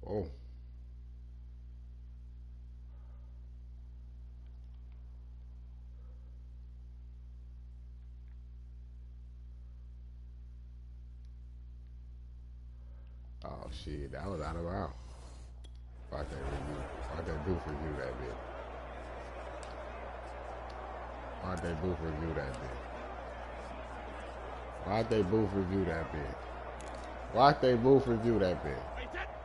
Oh. Oh shit, that was out of bounds. Why'd they booth review that bit? Why'd they booth review that bit? Why'd they booth review that bit? Why'd they booth review that bit?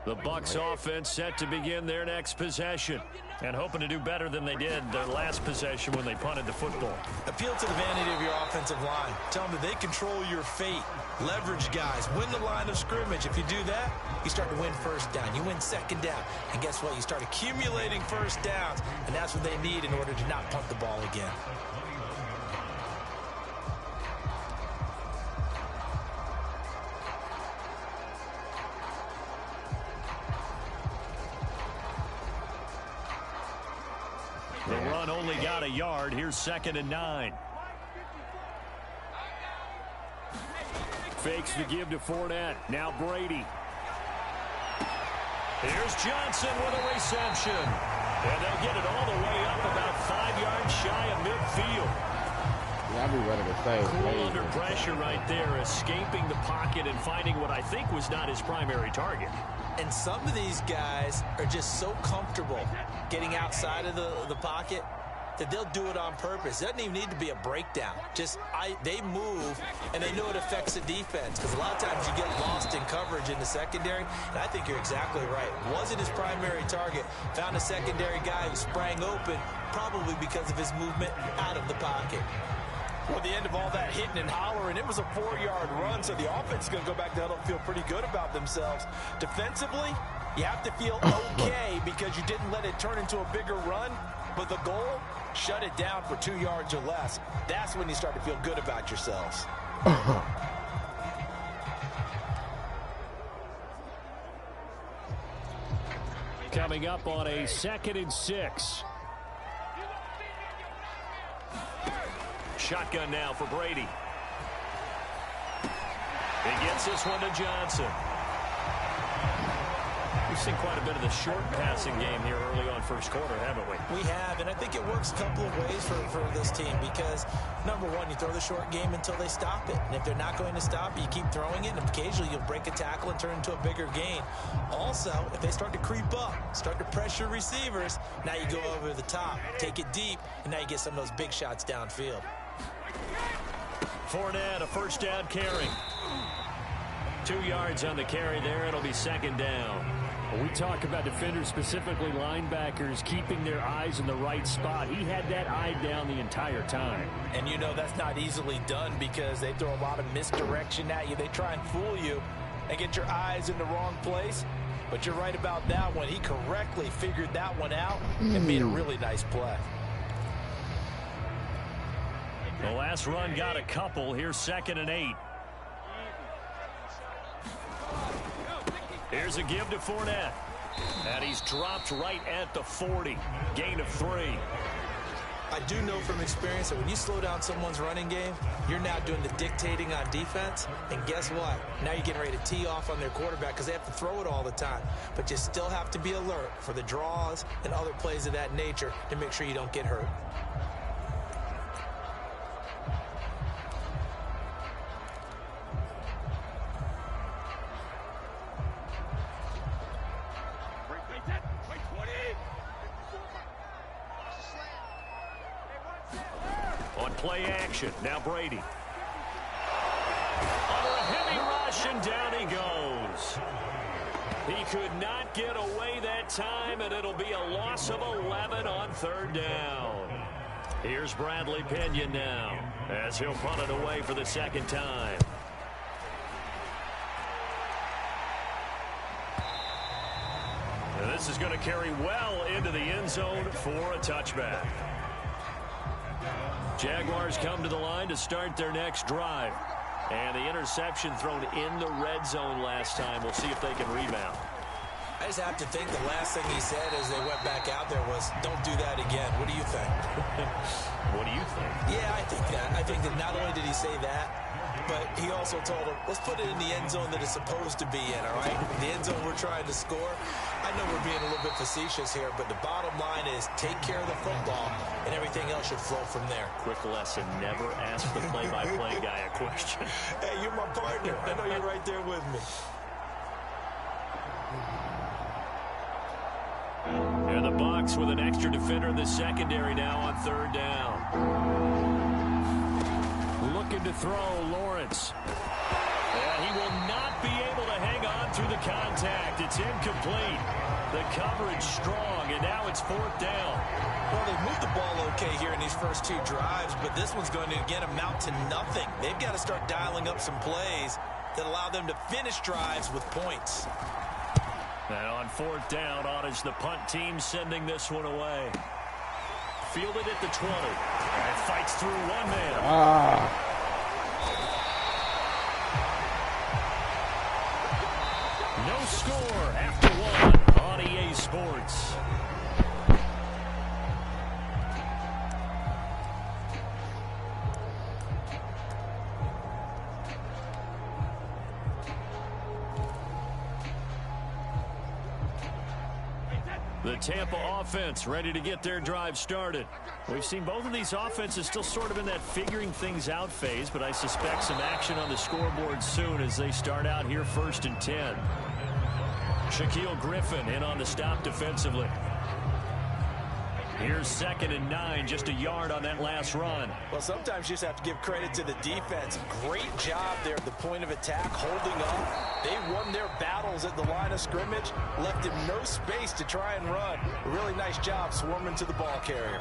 The Bucs offense set to begin their next possession and hoping to do better than they did their last possession when they punted the football. Appeal to the vanity of your offensive line. Tell them that they control your fate. Leverage guys. Win the line of scrimmage. If you do that, you start to win first down. You win second down. And guess what? You start accumulating first downs. And that's what they need in order to not punt the ball again. The run only got a yard. Here's 2nd and 9. Fakes the give to Fournette. Now Brady. Here's Johnson with a reception. And they'll get it all the way up about 5 yards shy of midfield. Yeah, I'll be ready to say. Cool under pressure right there, escaping the pocket and finding what I think was not his primary target. And some of these guys are just so comfortable getting outside of the pocket that they'll do it on purpose. It doesn't even need to be a breakdown. They move, and they know it affects the defense. Because a lot of times you get lost in coverage in the secondary, and I think you're exactly right. Wasn't his primary target. Found a secondary guy who sprang open, probably because of his movement out of the pocket. Well, at the end of all that hitting and hollering, it was a 4-yard run, so the offense is going to go back to huddle and feel pretty good about themselves. Defensively, you have to feel okay because you didn't let it turn into a bigger run, but the goal, shut it down for 2 yards or less. That's when you start to feel good about yourselves. Coming up on a 2nd and 6. Shotgun now for Brady. He gets this one to Johnson. We've seen quite a bit of the short passing game here early on first quarter, haven't we? We have, and I think it works a couple of ways for this team because, number one, you throw the short game until they stop it. And if they're not going to stop it, you keep throwing it, and occasionally you'll break a tackle and turn into a bigger gain. Also, if they start to creep up, start to pressure receivers, now you go over the top, take it deep, and now you get some of those big shots downfield. Fournette, a first down carry. 2 yards on the carry there. It'll be 2nd down. We talk about defenders, specifically linebackers, keeping their eyes in the right spot. He had that eye down the entire time. And you know that's not easily done because they throw a lot of misdirection at you. They try and fool you and get your eyes in the wrong place. But you're right about that one. He correctly figured that one out and made a really nice play. The last run got a couple. Here's 2nd and 8. Here's a give to Fournette. And he's dropped right at the 40. Gain of 3. I do know from experience that when you slow down someone's running game, you're now doing the dictating on defense. And guess what? Now you're getting ready to tee off on their quarterback because they have to throw it all the time. But you still have to be alert for the draws and other plays of that nature to make sure you don't get hurt. Play action. Now Brady. Under a heavy rush, and down he goes. He could not get away that time, and it'll be a loss of 11 on 3rd down. Here's Bradley Pinion now, as he'll punt it away for the 2nd time. And this is going to carry well into the end zone for a touchback. Jaguars come to the line to start their next drive. And the interception thrown in the red zone last time. We'll see if they can rebound. I just have to think the last thing he said as they went back out there was, don't do that again. What do you think? What do you think? Yeah, I think that. I think that not only did he say that, but he also told him, let's put it in the end zone that it's supposed to be in, all right? The end zone we're trying to score. I know we're being a little bit facetious here, but the bottom line is take care of the football, and everything else should flow from there. Quick lesson, never ask the play-by-play guy a question. Hey, you're my partner. I know you're right there with me. And the Bucs with an extra defender in the secondary now on third down. Looking to throw, Lawrence. And he will not be able to hang on through the contact. It's incomplete. The coverage strong, and now it's fourth down. Well, they've moved the ball okay here in these first two drives, but this one's going to, again, amount to nothing. They've got to start dialing up some plays that allow them to finish drives with points. And on fourth down, on is the punt team sending this one away. Fielded at the 20. And fights through one man. No score after one on EA Sports. The Tampa offense ready to get their drive started. We've seen both of these offenses still sort of in that figuring things out phase, but I suspect some action on the scoreboard soon as they start out here first and 10. Shaquille Griffin in on the stop defensively. Here's 2nd and 9, just a yard on that last run. Well, sometimes you just have to give credit to the defense. Great job there at the point of attack, holding up. They won their battles at the line of scrimmage, left him no space to try and run. A really nice job swarming to the ball carrier.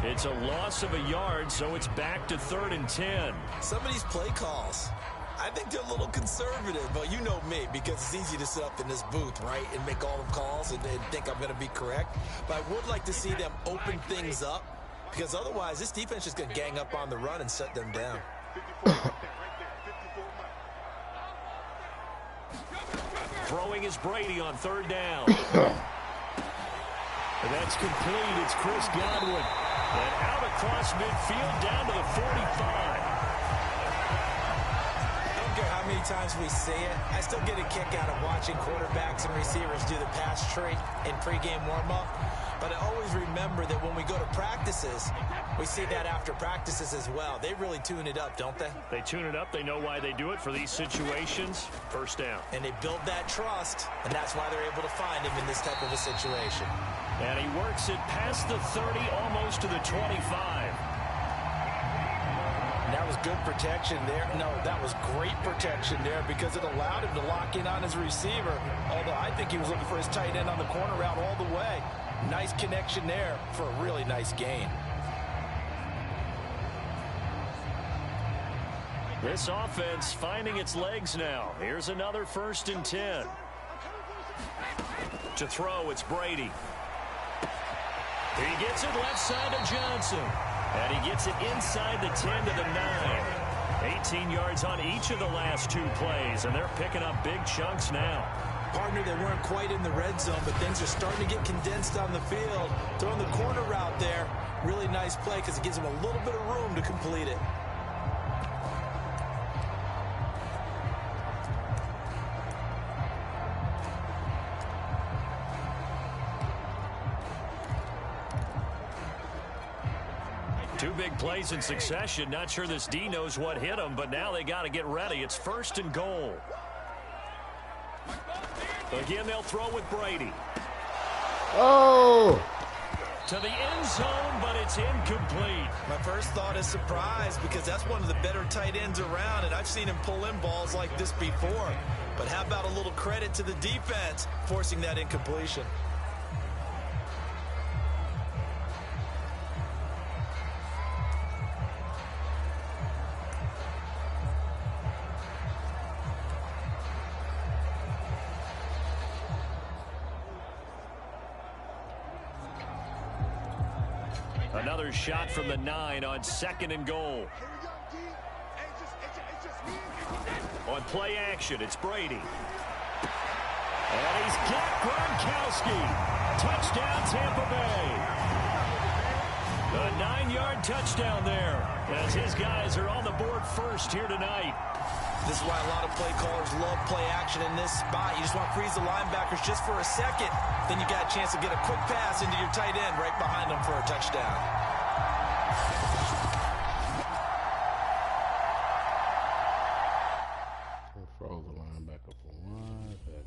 It's a loss of a yard, so it's back to 3rd and 10. Some of these play calls, I think they're a little conservative, but you know me, because it's easy to sit up in this booth, right, and make all the calls and think I'm going to be correct. But I would like to see them open things up, because otherwise this defense is going to gang up on the run and shut them down. Throwing is Brady on 3rd down. And that's complete. It's Chris Godwin. And out across midfield down to the 45. How many times we see it, I still get a kick out of watching quarterbacks and receivers do the pass tree in pregame warm-up. But I always remember that when we go to practices, we see that after practices as well. They really tune it up, don't they? They tune it up. They know why they do it for these situations. First down. And they build that trust, and that's why they're able to find him in this type of a situation. And he works it past the 30, almost to the 25. That was good protection there. No, that was great protection there because it allowed him to lock in on his receiver. Although I think he was looking for his tight end on the corner route all the way. Nice connection there for a really nice gain. This offense finding its legs now. Here's another 1st and 10. To throw, it's Brady. He gets it left side to Johnson. And he gets it inside the 10 to the 9. 18 yards on each of the last 2 plays, and they're picking up big chunks now. Partner, they weren't quite in the red zone, but things are starting to get condensed on the field. Throwing the corner route there, really nice play because it gives them a little bit of room to complete it. Two big plays in succession. Not sure this D knows what hit him, but now they got to get ready. It's 1st and goal. Again, they'll throw with Brady. Oh! To the end zone, but it's incomplete. My first thought is surprise because that's one of the better tight ends around, and I've seen him pull in balls like this before. But how about a little credit to the defense forcing that incompletion? Another shot from the 9 on 2nd and goal. On play action, it's Brady. And he's got Gronkowski. Touchdown, Tampa Bay. A 9-yard touchdown there as his guys are on the board first here tonight. This is why a lot of play callers love play action in this spot. You just want to freeze the linebackers just for a second. Then you got a chance to get a quick pass into your tight end right behind them for a touchdown. Froze the linebacker for 1 second.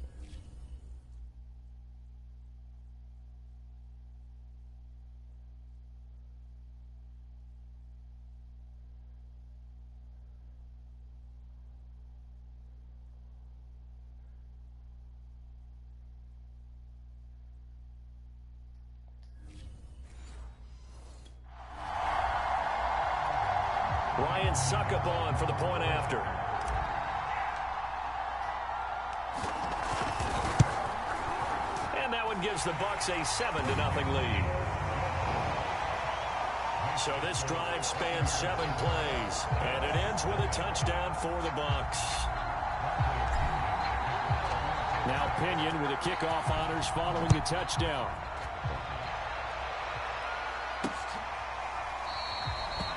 Ryan Succop for the point after. And that one gives the Bucs a 7-0 lead. So this drive spans 7 plays, and it ends with a touchdown for the Bucs. Now Pinion with the kickoff honors following a touchdown.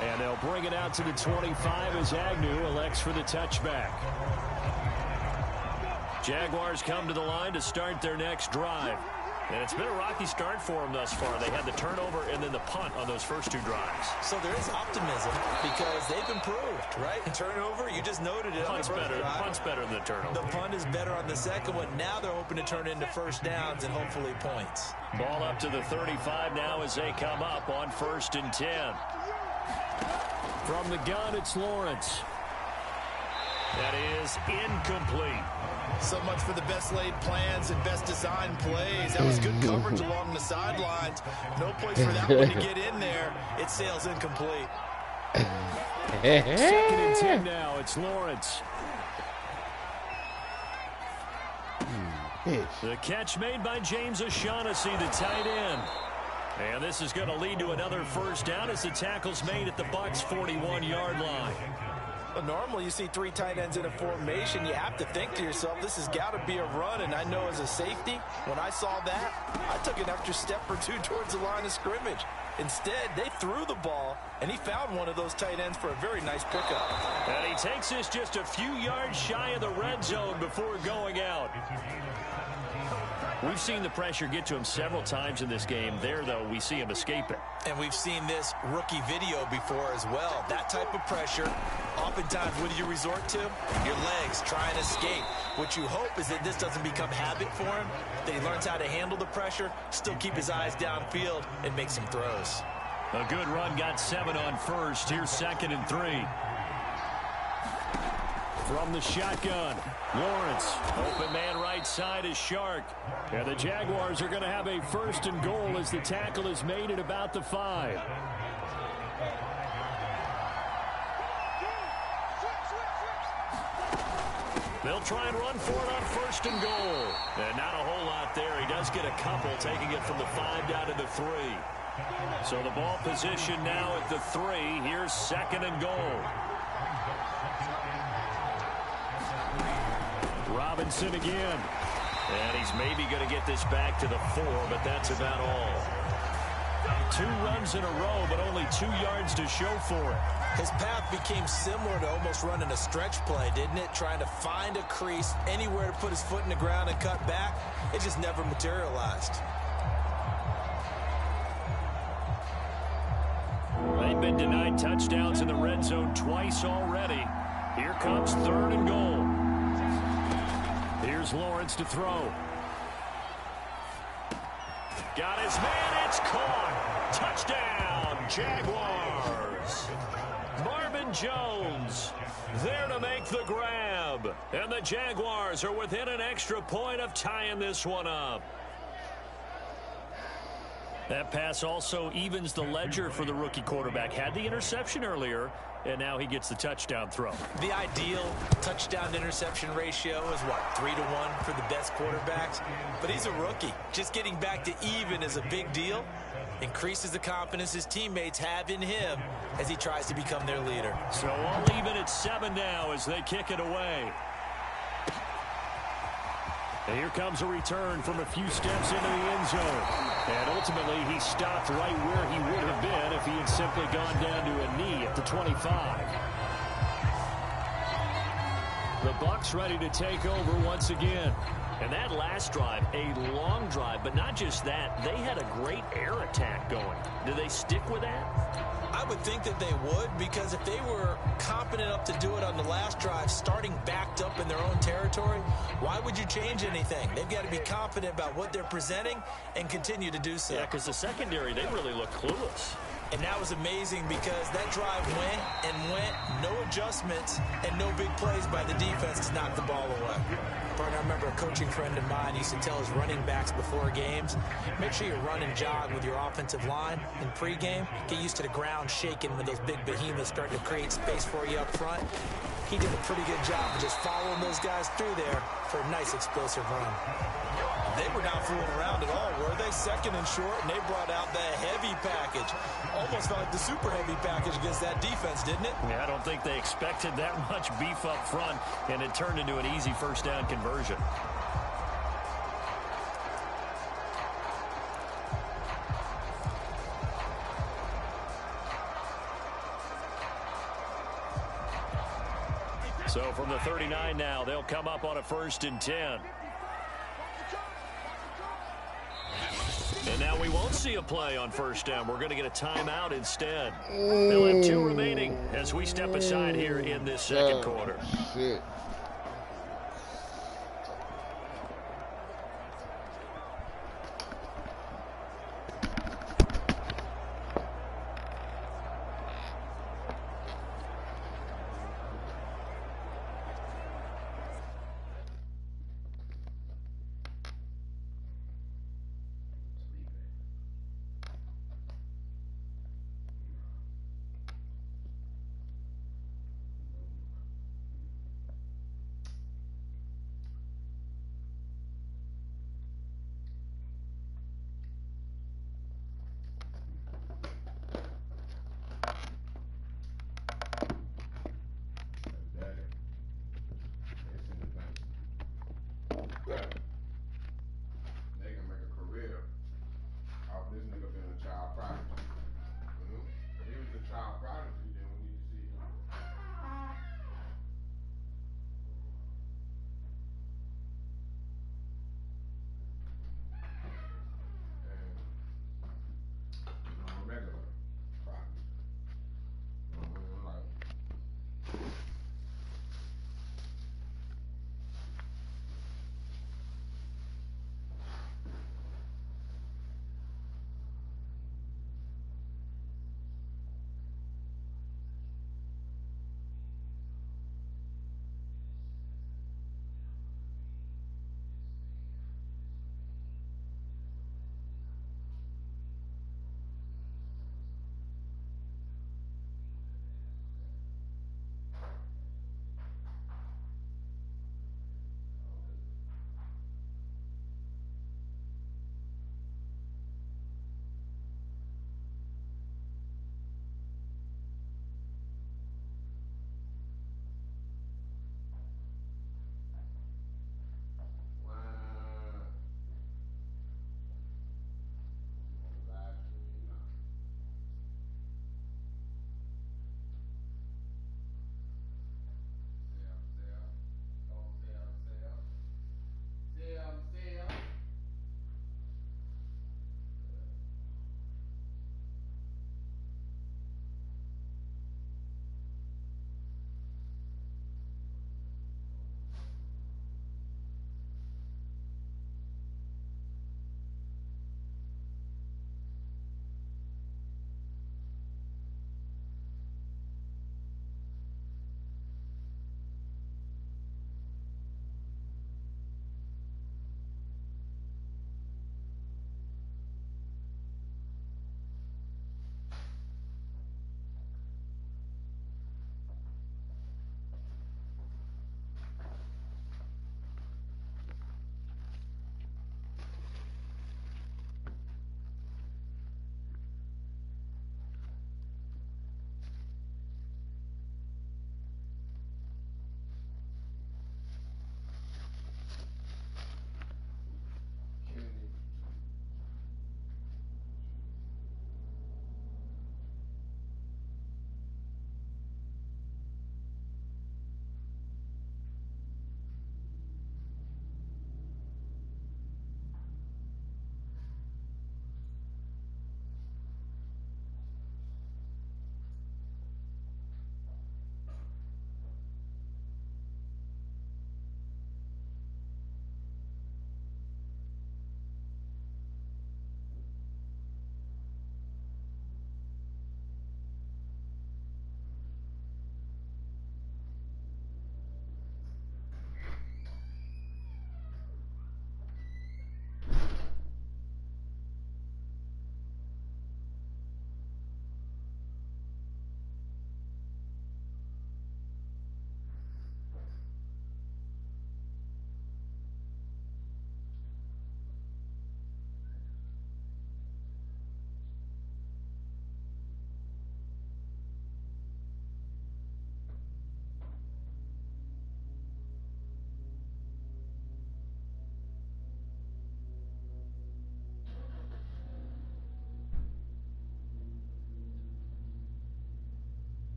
And they'll bring it out to the 25 as Agnew elects for the touchback. Jaguars come to the line to start their next drive. And it's been a rocky start for them thus far. They had the turnover and then the punt on those first 2 drives. So there is optimism because they've improved, right? Turnover, you just noted it. Punt's better than the turnover. The punt is better on the second one. Now they're hoping to turn into first downs and hopefully points. Ball up to the 35 now as they come up on 1st and 10. From the gun, it's Lawrence. That is incomplete. So much for the best laid plans and best designed plays. That was good coverage along the sidelines. No place for that one to get in there. It sails incomplete. 2nd and 10 now. It's Lawrence. The catch made by James O'Shaughnessy, the tight end. And this is going to lead to another first down as the tackle's made at the Bucs' 41-yard line. Well, normally you see 3 tight ends in a formation. You have to think to yourself, this has got to be a run. And I know as a safety, when I saw that, I took an extra step or 2 towards the line of scrimmage. Instead, they threw the ball, and he found one of those tight ends for a very nice pickup. And he takes this just a few yards shy of the red zone before going out. We've seen the pressure get to him several times in this game. There, though, we see him escape it. And we've seen this rookie video before as well. That type of pressure, oftentimes, what do you resort to? Your legs, try and escape. What you hope is that this doesn't become habit for him, that he learns how to handle the pressure, still keep his eyes downfield, and make some throws. A good run got 7 on first. Here's 2nd and 3. From the shotgun, Lawrence. Open man right side is Shark. And the Jaguars are going to have a 1st and goal as the tackle is made at about the 5. They'll try and run for it on 1st and goal. And not a whole lot there. He does get a couple, taking it from the 5 down to the 3. So the ball position now at the 3. Here's 2nd and goal. Robinson again. And he's maybe going to get this back to the 4, but that's about all. 2 runs in a row, but only 2 yards to show for it. His path became similar to almost running a stretch play, didn't it? Trying to find a crease, anywhere to put his foot in the ground and cut back. It just never materialized. They've been denied touchdowns in the red zone twice already. Here comes 3rd and goal. Here's Lawrence to throw. Got his man. It's caught. Touchdown, Jaguars. Marvin Jones there to make the grab. And the Jaguars are within an extra point of tying this one up. That pass also evens the ledger for the rookie quarterback. Had the interception earlier, and now he gets the touchdown throw. The ideal touchdown-interception ratio is, what, 3-to-1 for the best quarterbacks? But he's a rookie. Just getting back to even is a big deal. Increases the confidence his teammates have in him as he tries to become their leader. So all even at 7 now as they kick it away. And here comes a return from a few steps into the end zone. And ultimately, he stopped right where he would have been if he had simply gone down to a knee at the 25. The Bucs ready to take over once again. And that last drive, a long drive, but not just that. They had a great air attack going. Do they stick with that? I would think that they would, because if they were competent enough to do it on the last drive, starting backed up in their own territory, why would you change anything? They've got to be confident about what they're presenting and continue to do so. Yeah, because the secondary, they really look clueless. And that was amazing because that drive went, no adjustments, and no big plays by the defense to knock the ball away. Partner, I remember a coaching friend of mine used to tell his running backs before games, make sure you run and jog with your offensive line in pregame. Get used to the ground shaking when those big behemoths start to create space for you up front. He did a pretty good job of just following those guys through there for a nice explosive run. They were not fooling around at all, were they? Second and short, and they brought out the heavy package. Almost felt like the super heavy package against that defense, didn't it? Yeah, I don't think they expected that much beef up front, and it turned into an easy first down conversion. So from the 39 now, they'll come up on a 1st and 10. And now we won't see a play on 1st down. We're going to get a timeout instead. They'll have 2 remaining as we step aside here in this second quarter. Shit.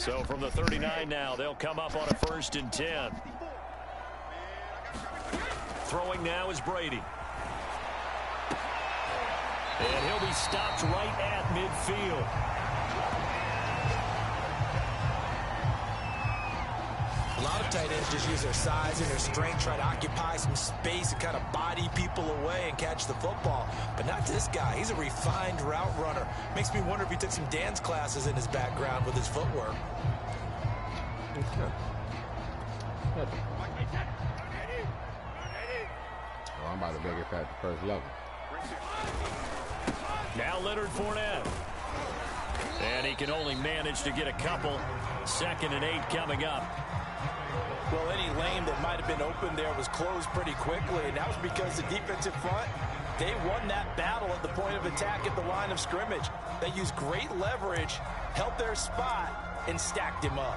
So from the 39 now, they'll come up on a 1st and 10. Throwing now is Brady. And he'll be stopped right at midfield. A lot of tight ends just use their size and their strength, try to occupy some space and kind of body people away and catch the football. But not this guy. He's a refined route runner. Makes me wonder if he took some dance classes in his background with his footwork. Oh, I'm about to make it past the first level. Now Leonard Fournette. And he can only manage to get a couple. 2nd and 8 coming up. Well, any lane that might have been open there was closed pretty quickly, and that was because the defensive front, they won that battle at the point of attack at the line of scrimmage. They used great leverage, held their spot, and stacked him up.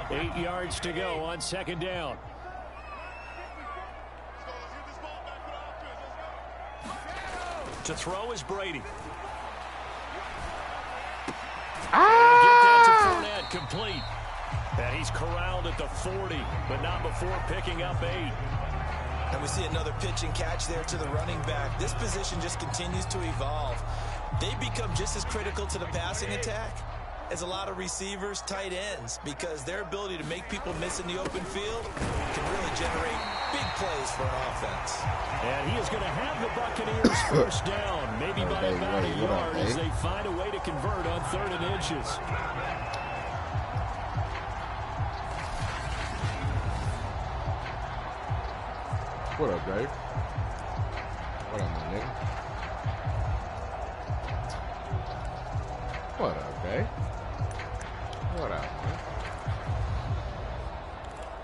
Eight yards to go on 2nd down. To throw is Brady. Get that to Fournette, complete. And he's corralled at the 40, but not before picking up 8. And we see another pitch and catch there to the running back. This position just continues to evolve. They become just as critical to the passing attack as a lot of receivers, tight ends, because their ability to make people miss in the open field can really generate big plays for an offense. And he is going to have the Buccaneers 1st down, maybe by about a yard as they find a way to convert on 3rd and inches. What up, Dave? What up, my nigga? What up, Dave? What up, man?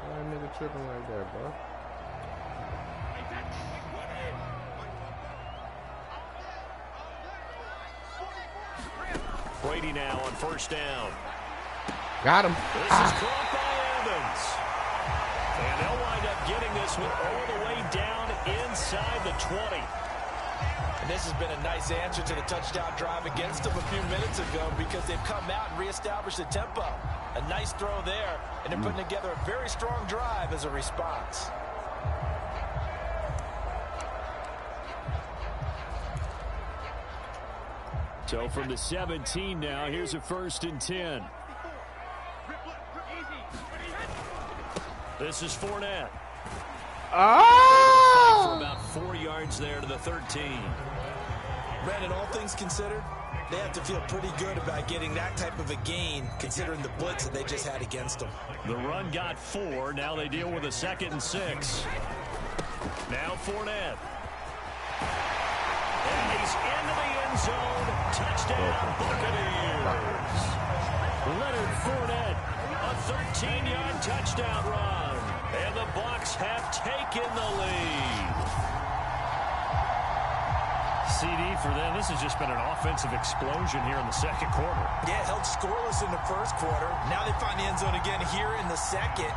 Why a nigga tripping like that, bro? Brady now on 1st down. Got him. This is caught by Evans. And they'll wind up getting this one all the way down inside the 20. And this has been a nice answer to the touchdown drive against them a few minutes ago because they've come out and reestablished the tempo. A nice throw there, and they're putting together a very strong drive as a response. So from the 17 now, here's a 1st and 10. This is Fournette. For about 4 yards there to the 13. Brandon, all things considered, they have to feel pretty good about getting that type of a gain considering the blitz that they just had against them. The run got 4. Now they deal with a 2nd and 6. Now Fournette. And he's into the end zone. Touchdown, Buccaneers. Leonard Fournette, a 13-yard touchdown run. And the Bucs have taken the lead. CD for them. This has just been an offensive explosion here in the 2nd quarter. Yeah, held scoreless in the 1st quarter. Now they find the end zone again here in the 2nd.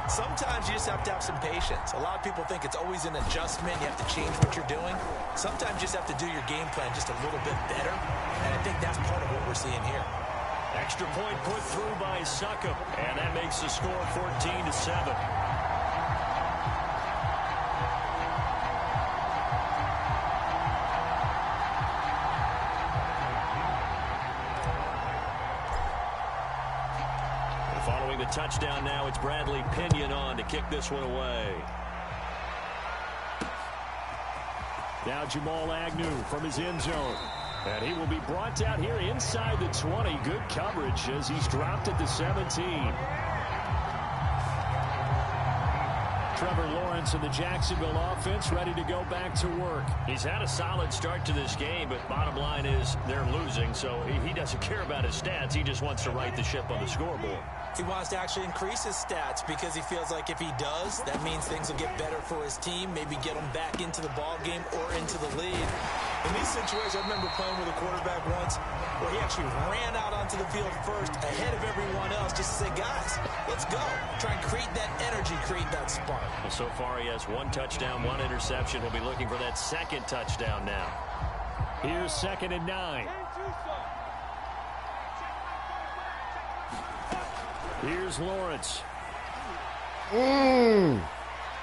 Sometimes you just have to have some patience. A lot of people think it's always an adjustment. You have to change what you're doing. Sometimes you just have to do your game plan just a little bit better. And I think that's part of what we're seeing here. Extra point put through by Succop. And that makes the score 14-7. Following the touchdown now, it's Bradley Pinion on to kick this one away. Now Jamal Agnew from his end zone. And he will be brought down here inside the 20. Good coverage as he's dropped at the 17. Trevor Lawrence and the Jacksonville offense ready to go back to work. He's had a solid start to this game, but bottom line is they're losing, so he doesn't care about his stats. He just wants to right the ship on the scoreboard. He wants to actually increase his stats because he feels like if he does, that means things will get better for his team, maybe get them back into the ball game or into the lead. In these situations, I remember playing with a quarterback once where he actually ran out onto the field first ahead of everyone else just to say, guys, let's go. Try and create that energy, create that spark. Well, so far he has 1 touchdown, 1 interception. He'll be looking for that second touchdown now. Here's 2nd and 9. Here's Lawrence.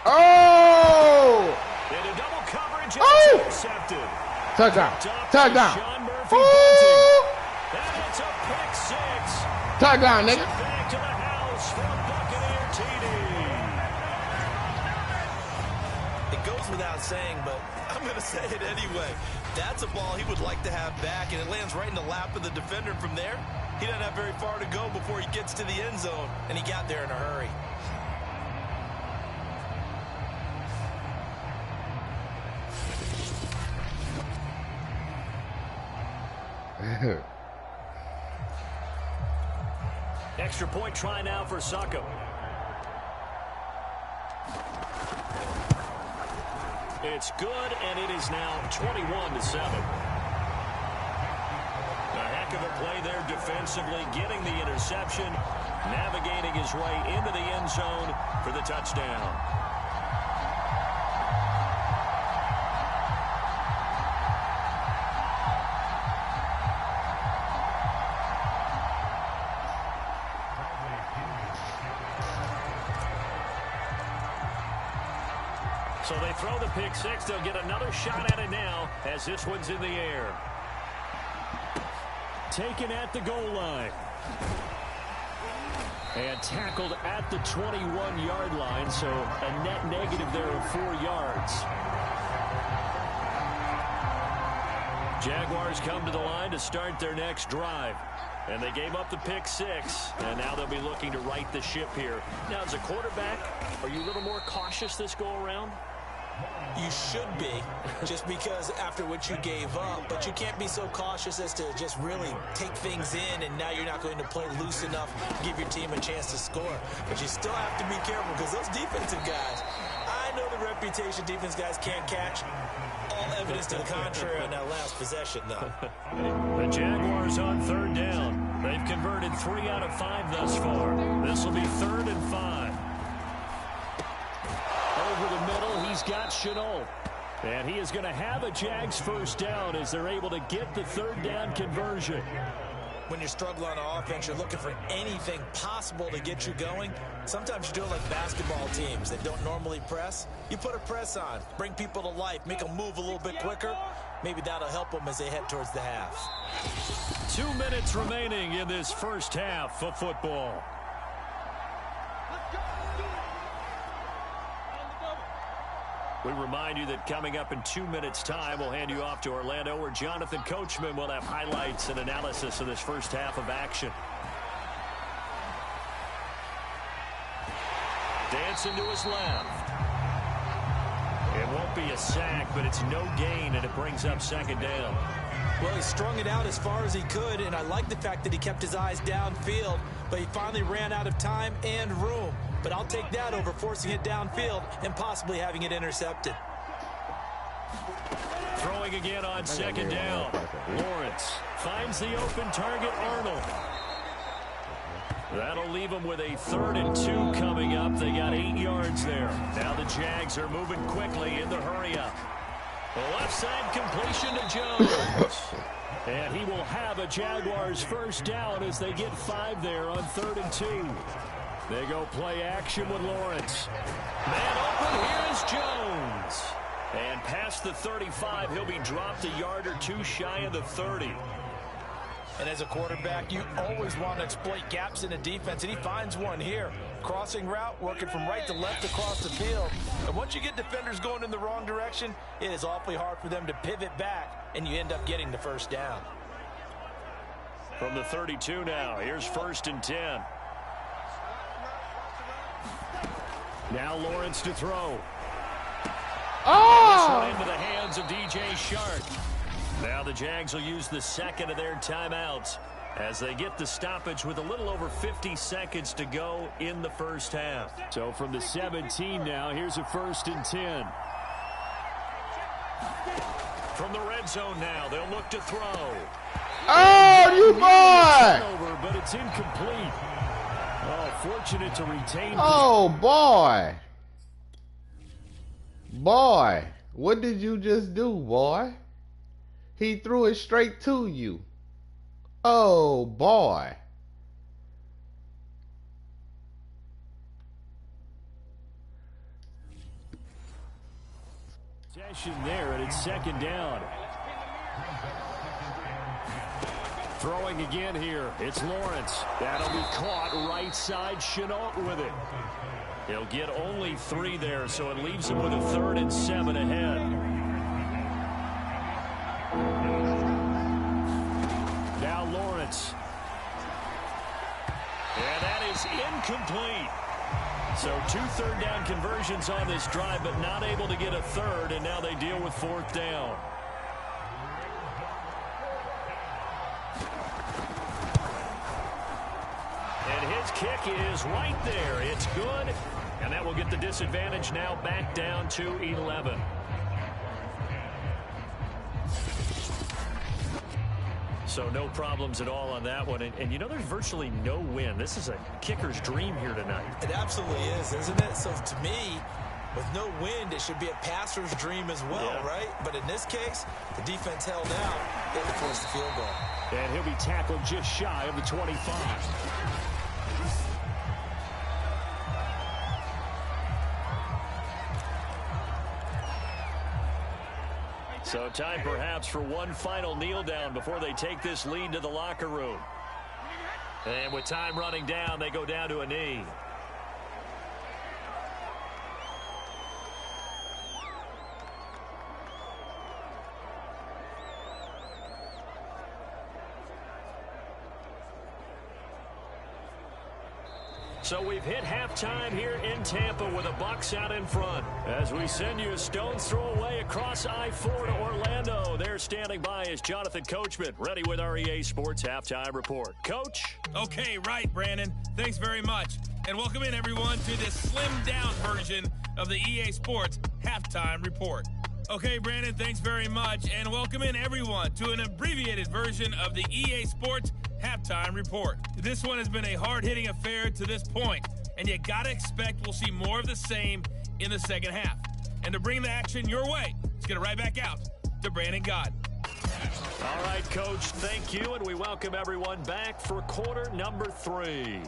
Oh! Into double coverage, and it's intercepted. Touchdown. Touchdown. Sean Murphy bunting. And it's a pick 6. Touchdown, nigga. Back to the house for Buccaneer TD. It goes without saying, but I'm going to say it anyway. That's a ball he would like to have back, and it lands right in the lap of the defender from there. He doesn't have very far to go before he gets to the end zone, and he got there in a hurry. Extra point try now for Succop. It's good, and it is now 21-7. A heck of a play there defensively, getting the interception, navigating his way into the end zone for the touchdown. So they throw the pick 6. They'll get another shot at it now as this one's in the air. Taken at the goal line. And tackled at the 21-yard line, so a net negative there of 4 yards. Jaguars come to the line to start their next drive. And they gave up the pick 6, and now they'll be looking to right the ship here. Now, as a quarterback, are you a little more cautious this go-around? You should be, just because after what you gave up, but you can't be so cautious as to just really take things in, and now you're not going to play loose enough to give your team a chance to score. But you still have to be careful, because those defensive guys, I know the reputation defense guys can't catch. All evidence to the contrary on that last possession, though. The Jaguars on 3rd down. They've converted 3 out of 5 thus far. This will be 3rd and 5. Over the middle, he's got Shenault. And he is going to have a Jags first down as they're able to get the 3rd down conversion. When you're struggling on offense, you're looking for anything possible to get you going. Sometimes you do it like basketball teams that don't normally press. You put a press on, bring people to life, make them move a little bit quicker. Maybe that'll help them as they head towards the half. 2 minutes remaining in this first half of football. We remind you that coming up in 2 minutes' time, we'll hand you off to Orlando, where Jonathan Coachman will have highlights and analysis of this first half of action. Dancing to his left. It won't be a sack, but it's no gain, and it brings up 2nd down. Well, he strung it out as far as he could, and I like the fact that he kept his eyes downfield, but he finally ran out of time and room. But I'll take that over forcing it downfield and possibly having it intercepted. Throwing again on 2nd down. Lawrence finds the open target, Arnold. That'll leave them with a 3rd and 2 coming up. They got 8 yards there. Now the Jags are moving quickly in the hurry-up. Left side completion to Jones. And he will have a Jaguars first down as they get 5 there on 3rd and 2. They go play action with Lawrence. Man open, here's Jones. And past the 35, he'll be dropped a yard or 2 shy of the 30. And as a quarterback, you always want to exploit gaps in the defense, and he finds one here. Crossing route, working from right to left across the field. And once you get defenders going in the wrong direction, it is awfully hard for them to pivot back, and you end up getting the first down. From the 32 now, here's 1st and 10. Now Lawrence to throw. This one into the hands of DJ Shark. Now the Jags will use the 2nd of their timeouts as they get the stoppage with a little over 50 seconds to go in the first half. So from the 17 now, here's a 1st and 10. from the red zone now. They'll look to throw. Oh, you boy! Over, but it's incomplete. Oh, fortunate to retain. Oh, boy. Boy, what did you just do, boy? He threw it straight to you. Oh, boy. Possession there, and it's second down. Throwing again here. It's Lawrence. That'll be caught right side. Chenault with it. He'll get only 3 there, so it leaves him with a 3rd and 7 ahead. Now Lawrence. And that is incomplete. So 2 third-down conversions on this drive, but not able to get a 3rd, and now they deal with 4th down. And his kick is right there. It's good, and that will get the disadvantage now back down to 11. So no problems at all on that one. And you know, there's virtually no wind. This is a kicker's dream here tonight. It absolutely is, isn't it? So to me, with no wind, it should be a passer's dream as well, right? But in this case, the defense held out. They forced the field goal. And he'll be tackled just shy of the 25. So time perhaps for one final kneel down before they take this lead to the locker room. And with time running down, they go down to a knee. So we've hit halftime here in Tampa with the Bucs out in front. As we send you a stone's throw away across I-4 to Orlando. There standing by is Jonathan Coachman, ready with our EA Sports Halftime Report. Coach? Okay, right, Brandon. Thanks very much. And welcome in, everyone, to this slimmed-down version of the EA Sports Halftime Report. Okay, Brandon, thanks very much. And welcome in, everyone, to an abbreviated version of the EA Sports Halftime Report. This one has been a hard-hitting affair to this point, and you gotta expect we'll see more of the same in the second half. And to bring the action your way, let's get it right back out to Brandon Gaudin. All right, Coach, thank you, and we welcome everyone back for quarter number 3.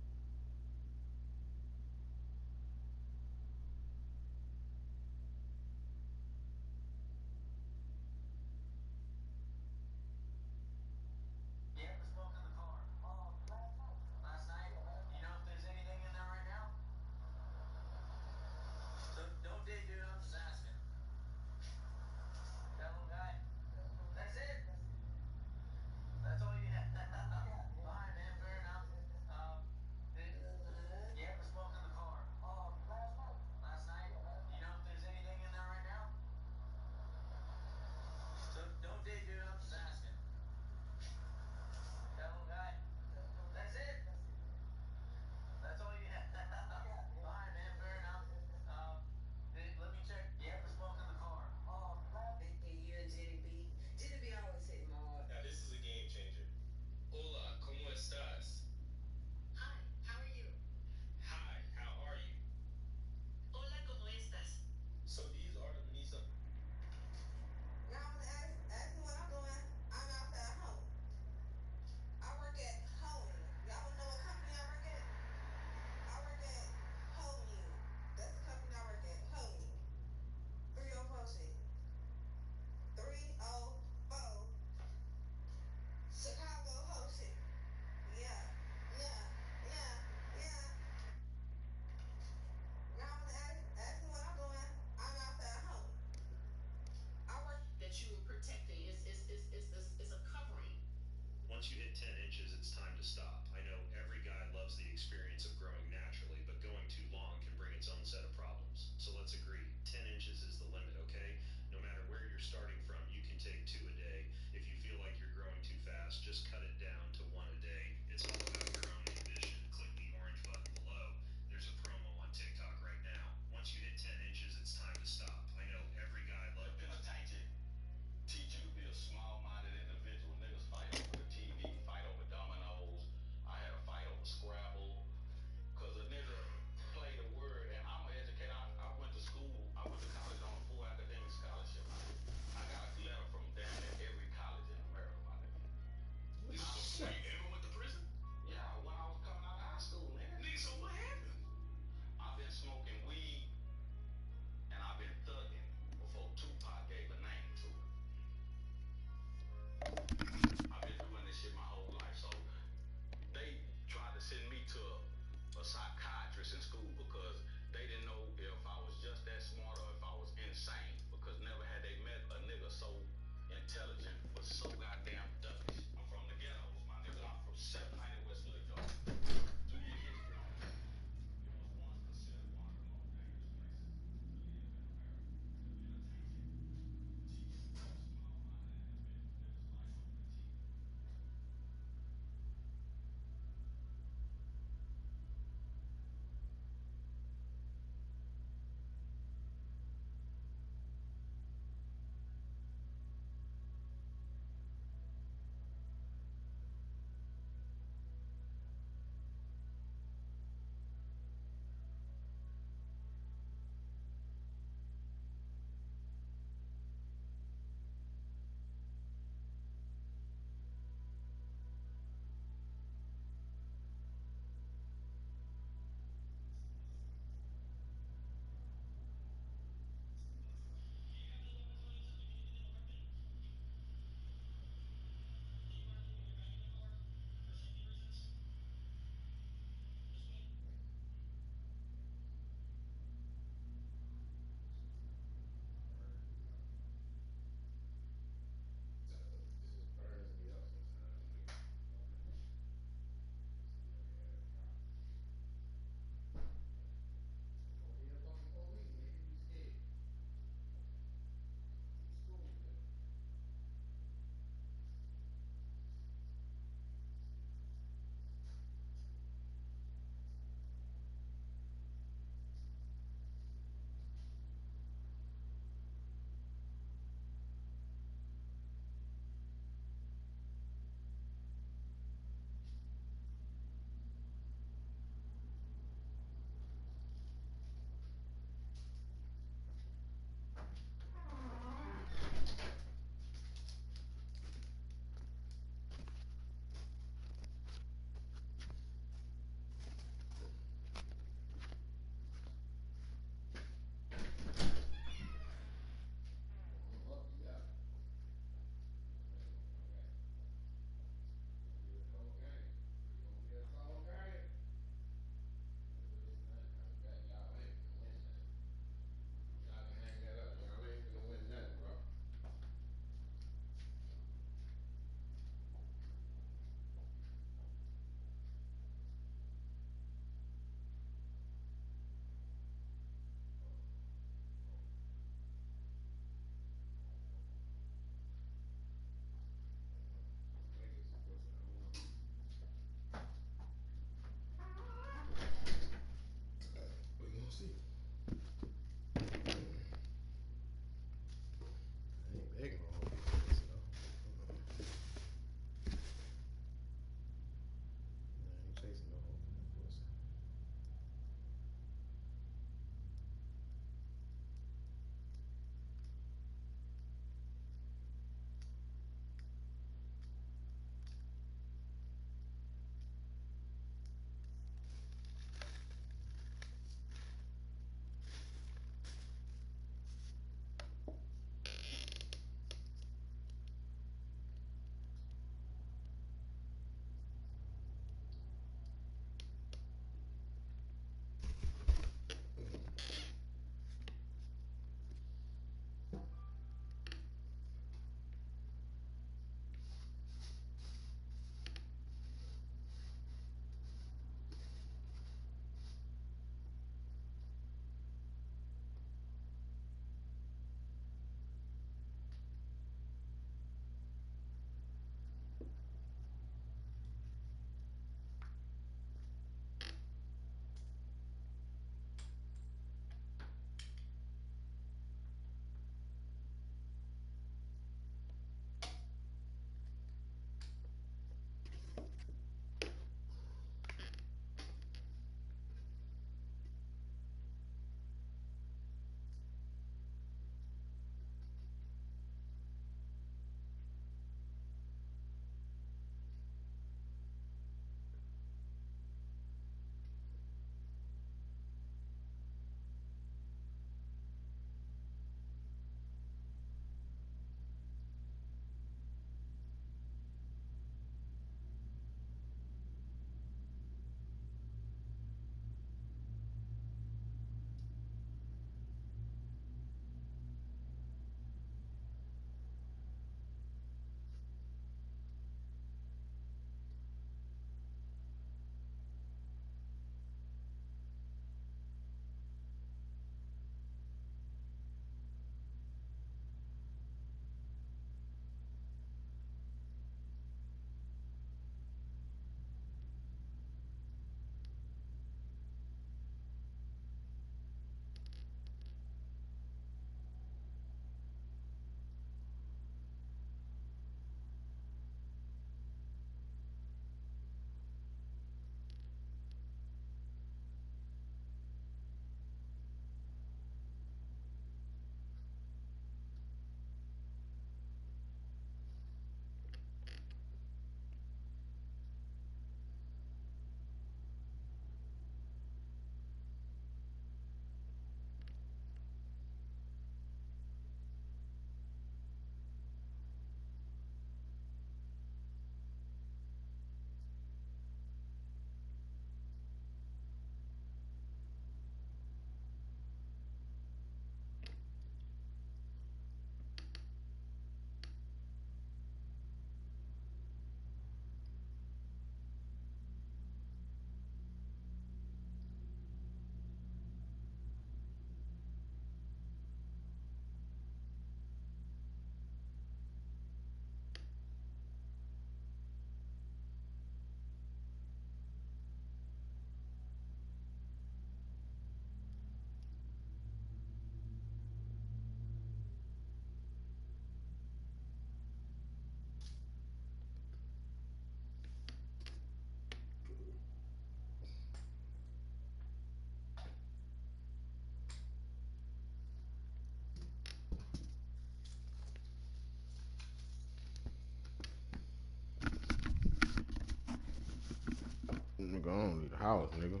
I don't need a house, nigga.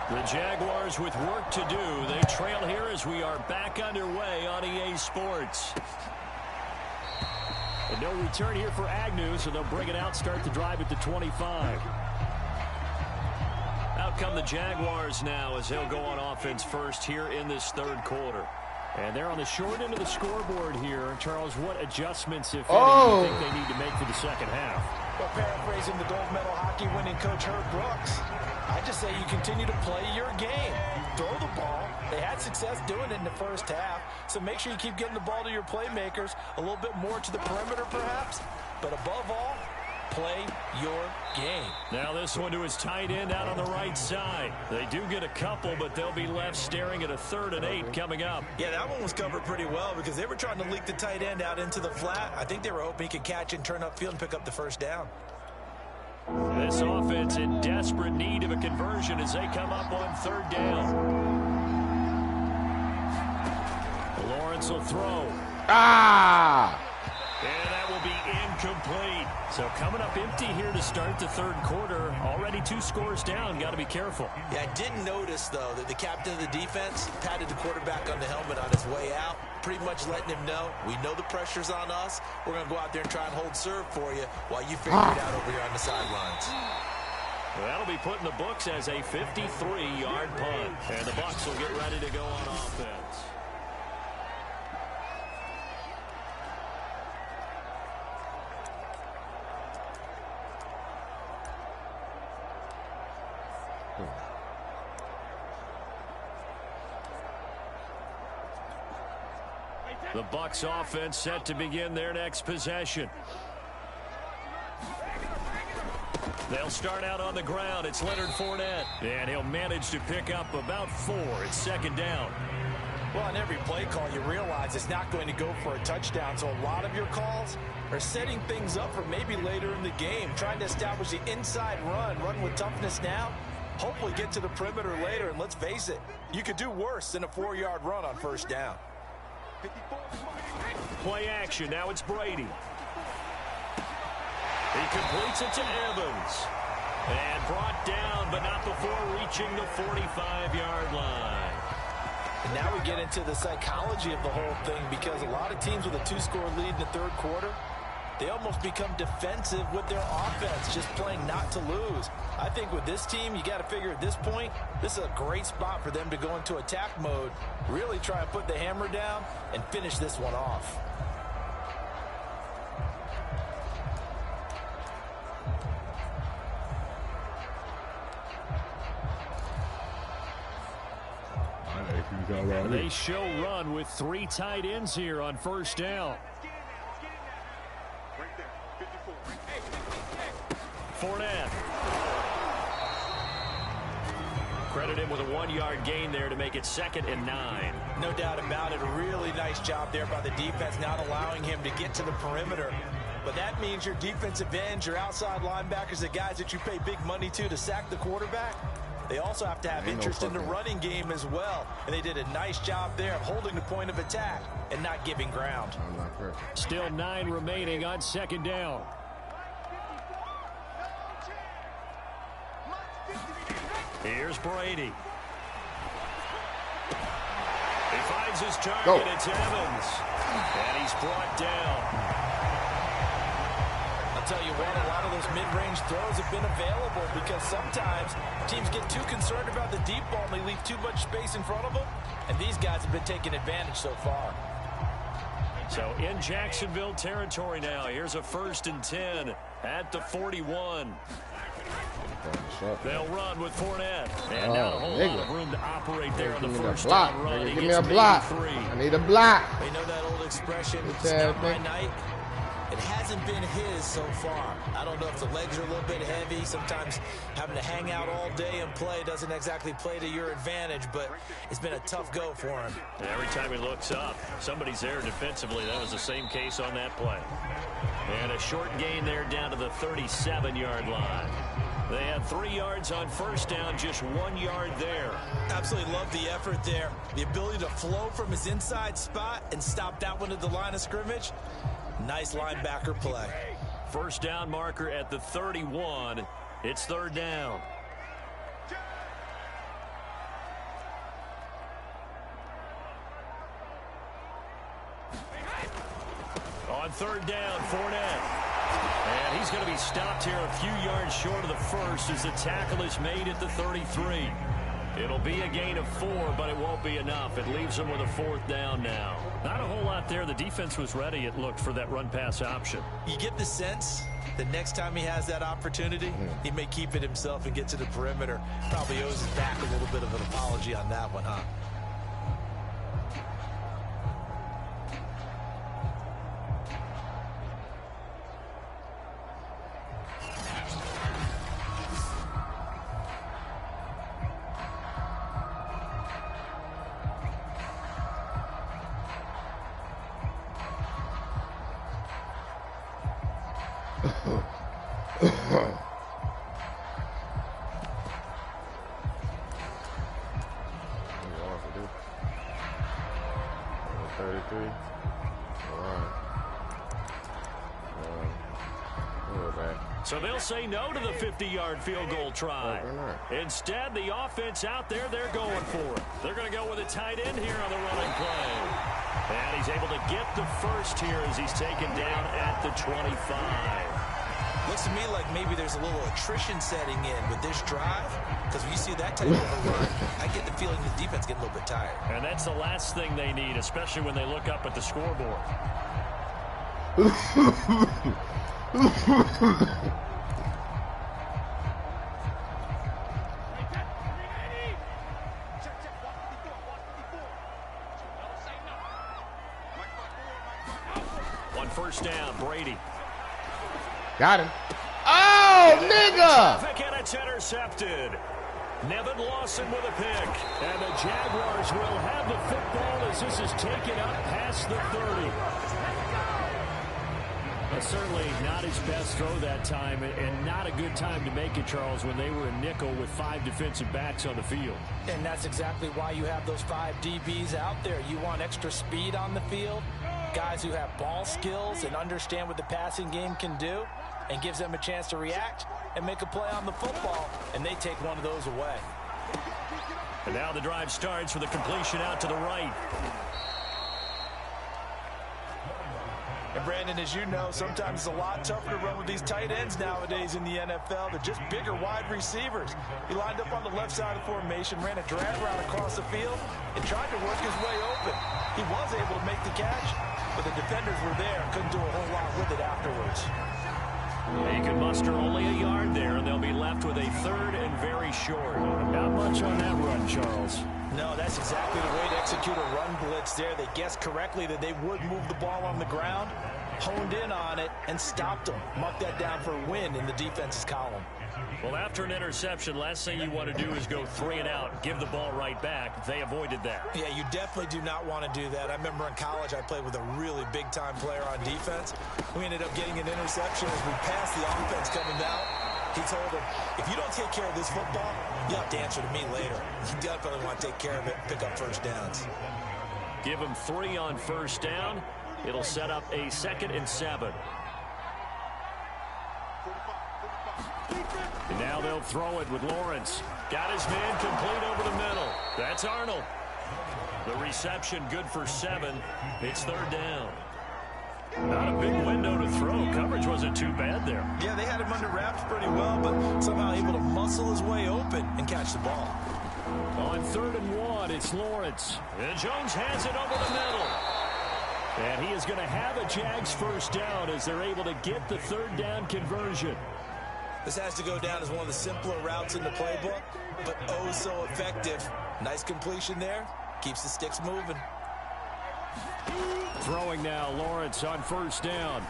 The Jaguars with work to do. They trail here as we are back underway on EA Sports. And no return here for Agnew, so they'll bring it out, start the drive at the 25. Out come the Jaguars now as they'll go on offense first here in this third quarter. And they're on the short end of the scoreboard here. Charles, what adjustments, if any, do you think they need to make for the second half? Well, paraphrasing the gold medal hockey winning coach Herb Brooks, I just say you continue to play your game. Throw the ball. They had success doing it in the first half, so make sure you keep getting the ball to your playmakers, a little bit more to the perimeter perhaps, but above all, play your game. Now this one to his tight end out on the right side. They do get a couple, but they'll be left staring at a 3rd and 8 coming up. Yeah, that one was covered pretty well because they were trying to leak the tight end out into the flat. I think they were hoping he could catch and turn upfield and pick up the first down. This offense in desperate need of a conversion as they come up on 3rd down. Lawrence will throw. And that will be incomplete. So coming up empty here to start the third quarter. Already 2 scores down. Got to be careful. Yeah, I did notice, though, that the captain of the defense patted the quarterback on the helmet on his way out, pretty much letting him know, we know the pressure's on us. We're going to go out there and try and hold serve for you while you figure it out over here on the sidelines. Well, that'll be put in the books as a 53-yard punt. And the Bucs will get ready to go on offense. The Bucs offense set to begin their next possession. They'll start out on the ground. It's Leonard Fournette. And he'll manage to pick up about 4. It's 2nd down. Well, on every play call, you realize it's not going to go for a touchdown. So a lot of your calls are setting things up for maybe later in the game, trying to establish the inside run with toughness now. Hopefully get to the perimeter later. And let's face it, you could do worse than a 4-yard run on 1st down. Play action. Now it's Brady. He completes it to Evans. And brought down, but not before reaching the 45-yard line. And now we get into the psychology of the whole thing, because a lot of teams with a 2-score lead in the third quarter, they almost become defensive with their offense, just playing not to lose. I think with this team, you got to figure at this point, this is a great spot for them to go into attack mode, really try and put the hammer down and finish this one off. They show run with 3 tight ends here on 1st down. Fournette. Credit him with a 1-yard gain there to make it 2nd and 9. No doubt about it. A really nice job there by the defense, not allowing him to get to the perimeter. But that means your defensive ends, your outside linebackers, the guys that you pay big money to sack the quarterback, they also have to have interest in the running game as well. And they did a nice job there of holding the point of attack and not giving ground. Still 9 remaining on 2nd down. Here's Brady. He finds his target. It's Evans. And he's brought down. I'll tell you what, a lot of those mid-range throws have been available because sometimes teams get too concerned about the deep ball and they leave too much space in front of them. And these guys have been taking advantage so far. So in Jacksonville territory now. Here's a 1st and 10 at the 41. They'll run with Fournette. And not a whole lot of room to operate there on the 1st down run. Give me a block. I need a block. They know that old expression, it's not my night. It hasn't been his so far. I don't know if the legs are a little bit heavy. Sometimes having to hang out all day and play doesn't exactly play to your advantage, but it's been a tough go for him. And every time he looks up, somebody's there defensively. That was the same case on that play. And a short gain there down to the 37-yard line. They had 3 yards on first down, just 1 yard there. Absolutely love the effort there. The ability to flow from his inside spot and stop that one at the line of scrimmage. Nice linebacker play. First down marker at the 31. It's third down. On third down, Fournette. And he's going to be stopped here a few yards short of the first as the tackle is made at the 33. It'll be a gain of 4, but it won't be enough. It leaves him with a fourth down now. Not a whole lot there. The defense was ready, it looked, for that run-pass option. You get the sense the next time he has that opportunity, he may keep it himself and get to the perimeter. Probably owes his back a little bit of an apology on that one, huh? So they'll say no to the 50-yard field goal try. Instead, the offense out there, they're going for it. They're going to go with a tight end here on the running play. And he's able to get the first here as he's taken down at the 25. Looks to me like maybe there's a little attrition setting in with this drive, because when you see that type of a run, I get the feeling the defense getting a little bit tired. And that's the last thing they need, especially when they look up at the scoreboard. On first down, Brady. Got him. Oh, nigga! Traffic, and it's intercepted. Nevin Lawson with a pick. And the Jaguars will have the football as this is taken up past the 30. Certainly not his best throw that time, and not a good time to make it, Charles, when they were in nickel with 5 defensive backs on the field. And that's exactly why you have those 5 DBs out there. You want extra speed on the field, guys who have ball skills and understand what the passing game can do, and gives them a chance to react and make a play on the football, and they take one of those away. And now the drive starts with a completion out to the right. And Brandon, as you know, sometimes it's a lot tougher to run with these tight ends nowadays in the NFL. They're just bigger wide receivers. He lined up on the left side of the formation, ran a drag route across the field, and tried to work his way open. He was able to make the catch, but the defenders were there and couldn't do a whole lot with it afterwards. He can muster only a yard there, and they'll be left with a third and very short. Not much on that run, Charles. No, that's exactly the way to execute a run blitz there. They guessed correctly that they would move the ball on the ground, honed in on it, and stopped them. Marked that down for a win in the defense's column. Well, after an interception, last thing you want to do is go 3 and out, give the ball right back. They avoided that. Yeah, you definitely do not want to do that. I remember in college I played with a really big-time player on defense. We ended up getting an interception as we passed the offense coming down. He told him, if you don't take care of this football, you'll have to answer to me later. You definitely want to take care of it, pick up first downs. Give him 3 on first down. It'll set up a 2nd and 7. And now they'll throw it with Lawrence. Got his man complete over the middle. That's Arnold. The reception good for 7. It's third down. Not a big window to throw. Coverage wasn't too bad there. Yeah, they had him under wraps pretty well, but somehow able to muscle his way open and catch the ball. On 3rd and 1, it's Lawrence. And Jones has it over the middle. And he is going to have a Jags first down as they're able to get the third down conversion. This has to go down as one of the simpler routes in the playbook, but oh so effective. Nice completion there. Keeps the sticks moving. Throwing now, Lawrence on first down.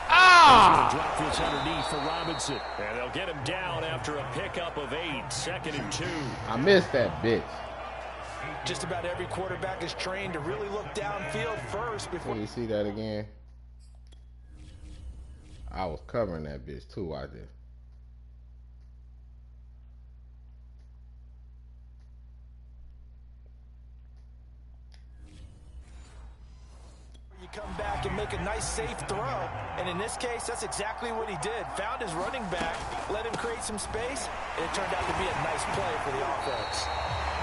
Ah! Drop this underneath for Robinson. And they'll get him down after a pickup of 8. 2nd and 2. I missed that bitch. Just about every quarterback is trained to really look downfield first before. Can you see that again? I was covering that bitch too out there. nice, safe throw. And in this case, that's exactly what he did. Found his running back, let him create some space, and it turned out to be a nice play for the offense.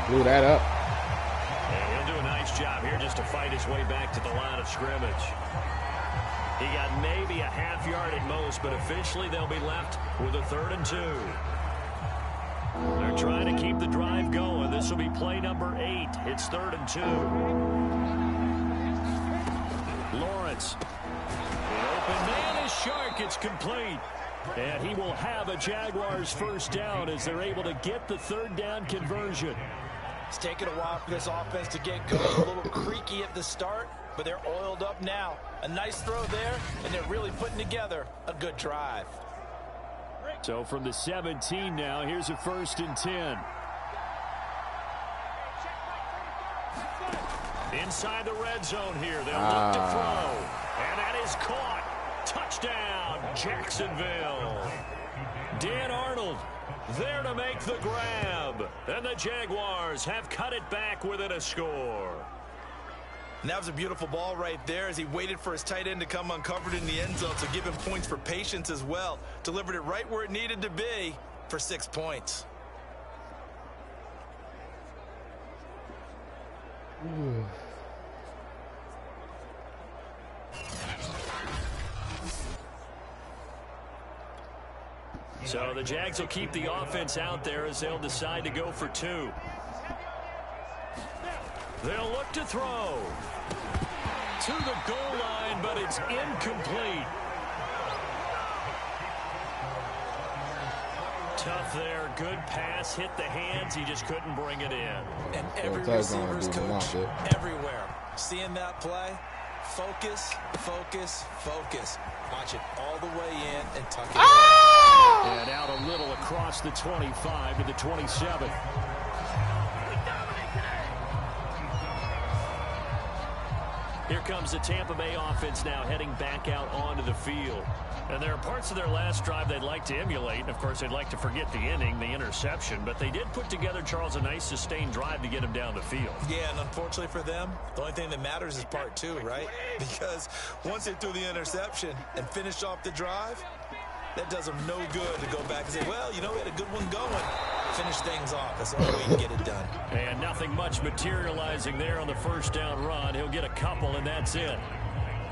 Blew that up. And he'll do a nice job here just to fight his way back to the line of scrimmage. He got maybe a half yard at most, but officially they'll be left with a 3rd and 2. They're trying to keep the drive going. This will be play number 8. It's 3rd and 2. Lawrence. The open man is Shark. It's complete. And he will have a Jaguars first down as they're able to get the 3rd down conversion. It's taken a while for this offense to get going. A little creaky at the start, but they're oiled up now. A nice throw there, and they're really putting together a good drive. So from the 17 now, here's a 1st and 10. Inside the red zone here. They'll look to throw. And that is caught. Touchdown, Jacksonville. Dan Arnold there to make the grab. And the Jaguars have cut it back within a score. And that was a beautiful ball right there as he waited for his tight end to come uncovered in the end zone, so give him points for patience as well. Delivered it right where it needed to be for 6 points. So the Jags will keep the offense out there as they'll decide to go for 2. They'll look to throw to the goal line, but it's incomplete. Tough there. Good pass. Hit the hands. He just couldn't bring it in. And every receiver's coach everywhere. Seeing that play, focus, focus, focus. Watch it all the way in and tuck it in. And out a little across the 25 to the 27. Here comes the Tampa Bay offense now heading back out onto the field. And there are parts of their last drive they'd like to emulate. And, of course, they'd like to forget the inning, the interception. But they did put together, Charles, a nice sustained drive to get him down the field. Yeah, and unfortunately for them, the only thing that matters is part 2, right? Because once they threw the interception and finished off the drive, that does them no good to go back and say, well, you know, we had a good one going. Finish things off. That's the only way you can get it done. And nothing much materializing there on the first down run. He'll get a couple, and that's it.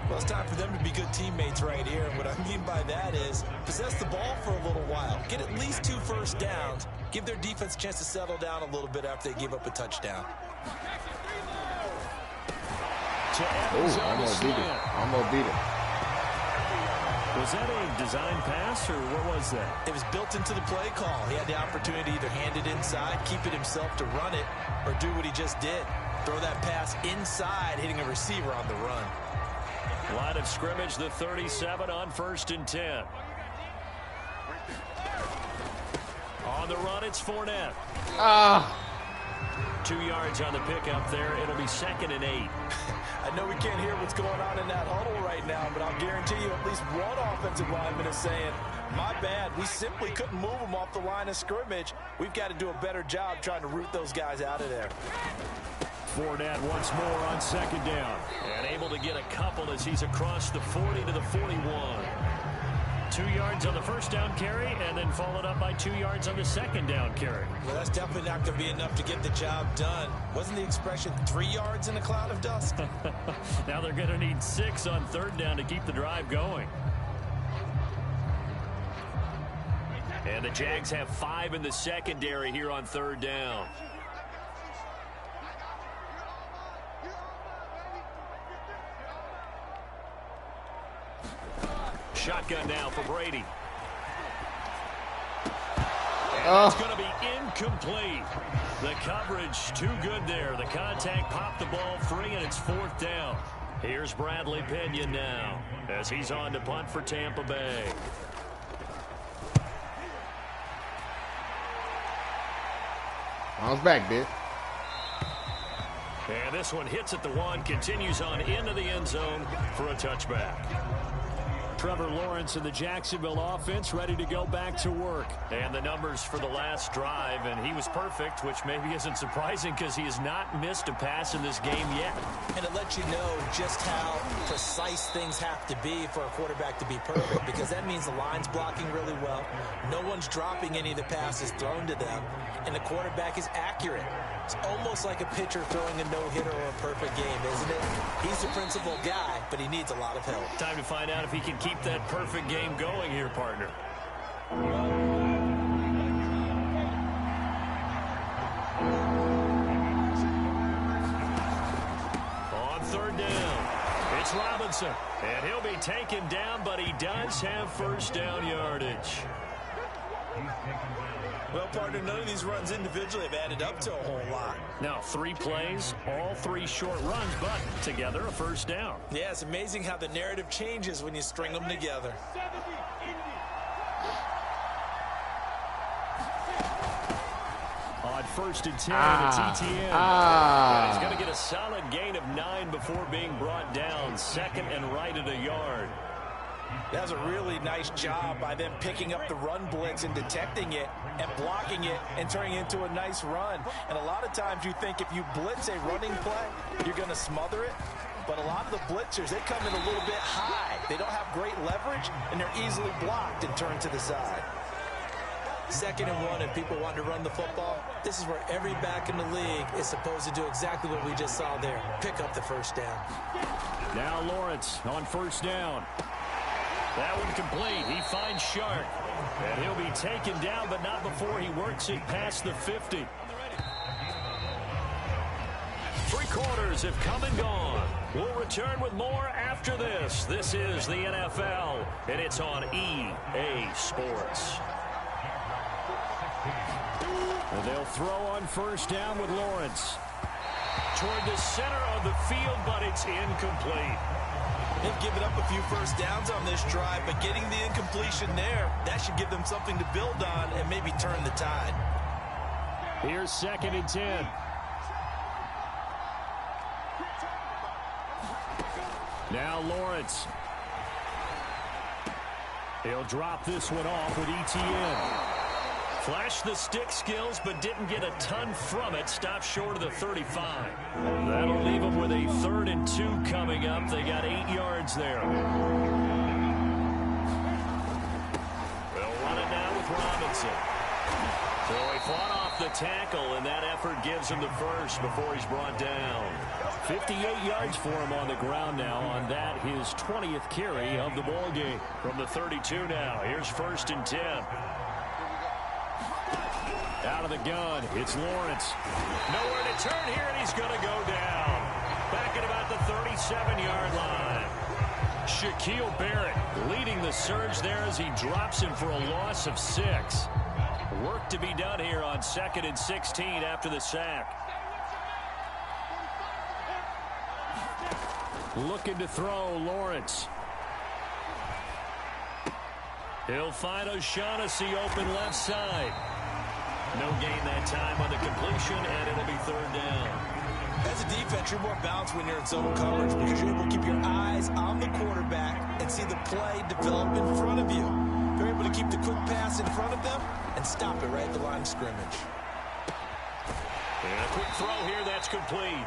Well, it's time for them to be good teammates right here. And what I mean by that is possess the ball for a little while. Get at least 2 first downs. Give their defense a chance to settle down a little bit after they give up a touchdown. Almost beat it. Almost beat it. Was that a design pass, or what was that? It was built into the play call. He had the opportunity to either hand it inside, keep it himself to run it, or do what he just did. Throw that pass inside, hitting a receiver on the run. Line of scrimmage, the 37 on 1st and 10. On the run, it's Fournette. 2 yards on the pickup there. It'll be 2nd and 8. I know we can't hear what's going on in that huddle right now, but I'll guarantee you at least one offensive lineman is saying, my bad, we simply couldn't move them off the line of scrimmage. We've got to do a better job trying to root those guys out of there. Fournette once more on 2nd down. And able to get a couple as he's across the 40 to the 41. 2 yards on the first down carry, and then followed up by 2 yards on the 2nd down carry. Well, that's definitely not going to be enough to get the job done. Wasn't the expression 3 yards in a cloud of dust? Now they're going to need 6 on 3rd down to keep the drive going. And the Jags have 5 in the secondary here on 3rd down. Shotgun now for Brady. And it's going to be incomplete. The coverage too good there. The contact popped the ball free, and it's 4th down. Here's Bradley Pinion now as he's on to punt for Tampa Bay. Bounce back, bitch. And this one hits at the 1, continues on into the end zone for a touchback. Trevor Lawrence and the Jacksonville offense ready to go back to work. And the numbers for the last drive, and he was perfect, which maybe isn't surprising because he has not missed a pass in this game yet. And it lets you know just how precise things have to be for a quarterback to be perfect, because that means the line's blocking really well. No one's dropping any of the passes thrown to them, and the quarterback is accurate. It's almost like a pitcher throwing a no-hitter or a perfect game, isn't it? He's the principal guy, but he needs a lot of help. Time to find out if he can keep that perfect game going here, partner. On third down, it's Robinson, and he'll be taken down, but he does have first down yardage. Well, partner, none of these runs individually have added up to a whole lot. Now, 3 plays, all 3 short runs, but together a first down. Yeah, it's amazing how the narrative changes when you string them together. On first and 10, it's ETN. And he's going to get a solid gain of 9 before being brought down. Second and right at a yard. That was a really nice job by them picking up the run blitz and detecting it and blocking it and turning it into a nice run. And a lot of times you think if you blitz a running play, you're going to smother it. But a lot of the blitzers, they come in a little bit high. They don't have great leverage, and they're easily blocked and turned to the side. Second and 1, and people want to run the football. This is where every back in the league is supposed to do exactly what we just saw there. Pick up the first down. Now Lawrence on first down. That one complete. He finds Shark. And he'll be taken down, but not before he works it past the 50. 3 quarters have come and gone. We'll return with more after this. This is the NFL, and it's on EA Sports. And they'll throw on first down with Lawrence. Toward the center of the field, but it's incomplete. They've given up a few first downs on this drive, but getting the incompletion there, that should give them something to build on and maybe turn the tide. Here's second and 10. Now Lawrence. He'll drop this one off with ETN. Flashed the stick skills, but didn't get a ton from it. Stopped short of the 35. That'll leave them with a 3rd and 2 coming up. They got 8 yards there. They'll run it now with Robinson. So he fought off the tackle, and that effort gives him the first before he's brought down. 58 yards for him on the ground now on that, his 20th carry of the ball game. From the 32 now, here's first and 10. Out of the gun, it's Lawrence. Nowhere to turn here, and he's going to go down. Back at about the 37-yard line. Shaquille Barrett leading the surge there as he drops him for a loss of 6. Work to be done here on 2nd and 16 after the sack. Looking to throw, Lawrence. He'll find O'Shaughnessy open left side. No gain that time on the completion, and it'll be 3rd down. As a defense, you're more balanced when you're in zone coverage because you're able to keep your eyes on the quarterback and see the play develop in front of you. You're able to keep the quick pass in front of them and stop it right at the line of scrimmage. And a quick throw here, that's complete.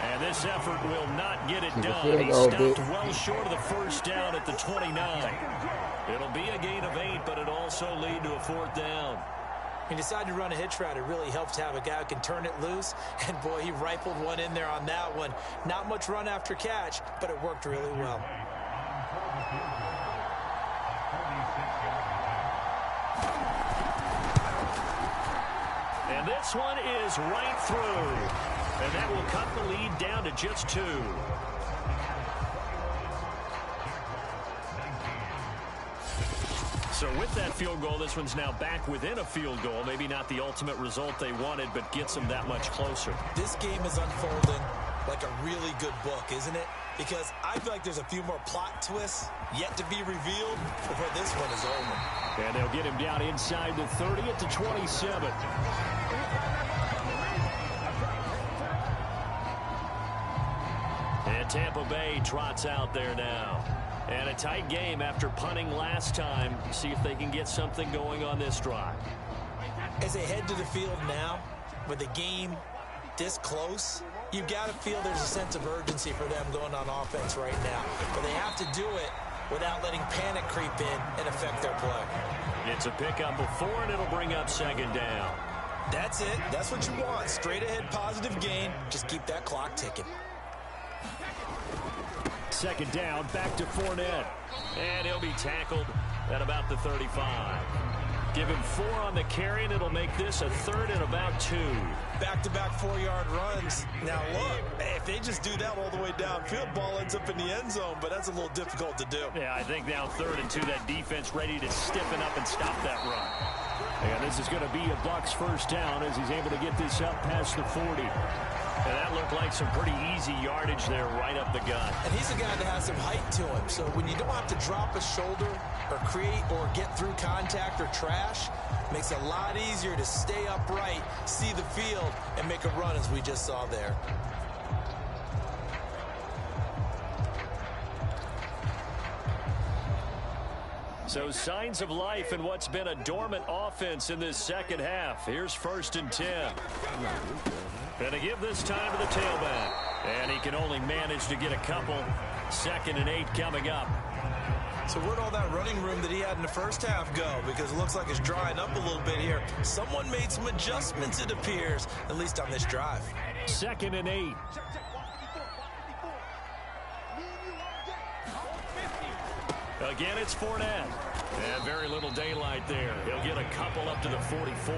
And this effort will not get it done. He stopped well short of the first down at the 29. It'll be a gain of 8, but it also lead to a 4th down. He decided to run a hitch route. It really helps to have a guy who can turn it loose. And, boy, he rifled one in there on that one. Not much run after catch, but it worked really well. And this one is right through. And that will cut the lead down to just 2. So with that field goal, this one's now back within a field goal. Maybe not the ultimate result they wanted, but gets them that much closer. This game is unfolding like a really good book, isn't it? Because I feel like there's a few more plot twists yet to be revealed before this one is over. And they'll get him down inside the 30 at the 27. And Tampa Bay trots out there now. And a tight game after punting last time. See if they can get something going on this drive. As they head to the field now, with the game this close, you've got to feel there's a sense of urgency for them going on offense right now. But they have to do it without letting panic creep in and affect their play. It's a pickup before, and it'll bring up second down. That's it. That's what you want. Straight ahead positive gain. Just keep that clock ticking. Second down, back to Fournette. And he'll be tackled at about the 35. Give him 4 on the carry, and it'll make this a 3rd and about 2. Back-to-back 4-yard runs. Now, look, if they just do that all the way downfield, ball ends up in the end zone, but that's a little difficult to do. Yeah, I think now 3rd and 2, that defense ready to stiffen up and stop that run. And this is going to be a Bucs first down as he's able to get this up past the 40. And that looked like some pretty easy yardage there right up the gut. And he's a guy that has some height to him. So when you don't have to drop a shoulder or create or get through contact or trash, makes it a lot easier to stay upright, see the field, and make a run as we just saw there. So signs of life in what's been a dormant offense in this second half. Here's 1st and 10. And to give this time to the tailback. And he can only manage to get a couple. 2nd and 8 coming up. So where'd all that running room that he had in the first half go? Because it looks like it's drying up a little bit here. Someone made some adjustments, it appears, at least on this drive. 2nd and 8. Again, it's Fournette. And very little daylight there. He'll get a couple up to the 44.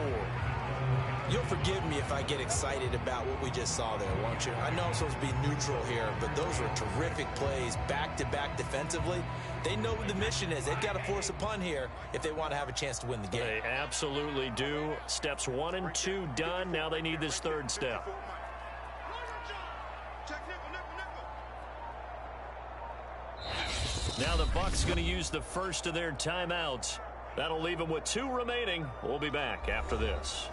You'll forgive me if I get excited about what we just saw there, won't you? I know I'm supposed to be neutral here, but those were terrific plays back-to-back defensively. They know what the mission is. They've got to force a punt here if they want to have a chance to win the game. They absolutely do. Steps 1 and 2 done. Now they need this 3rd step. Now the Bucs going to use the first of their timeouts. That'll leave them with 2 remaining. We'll be back after this.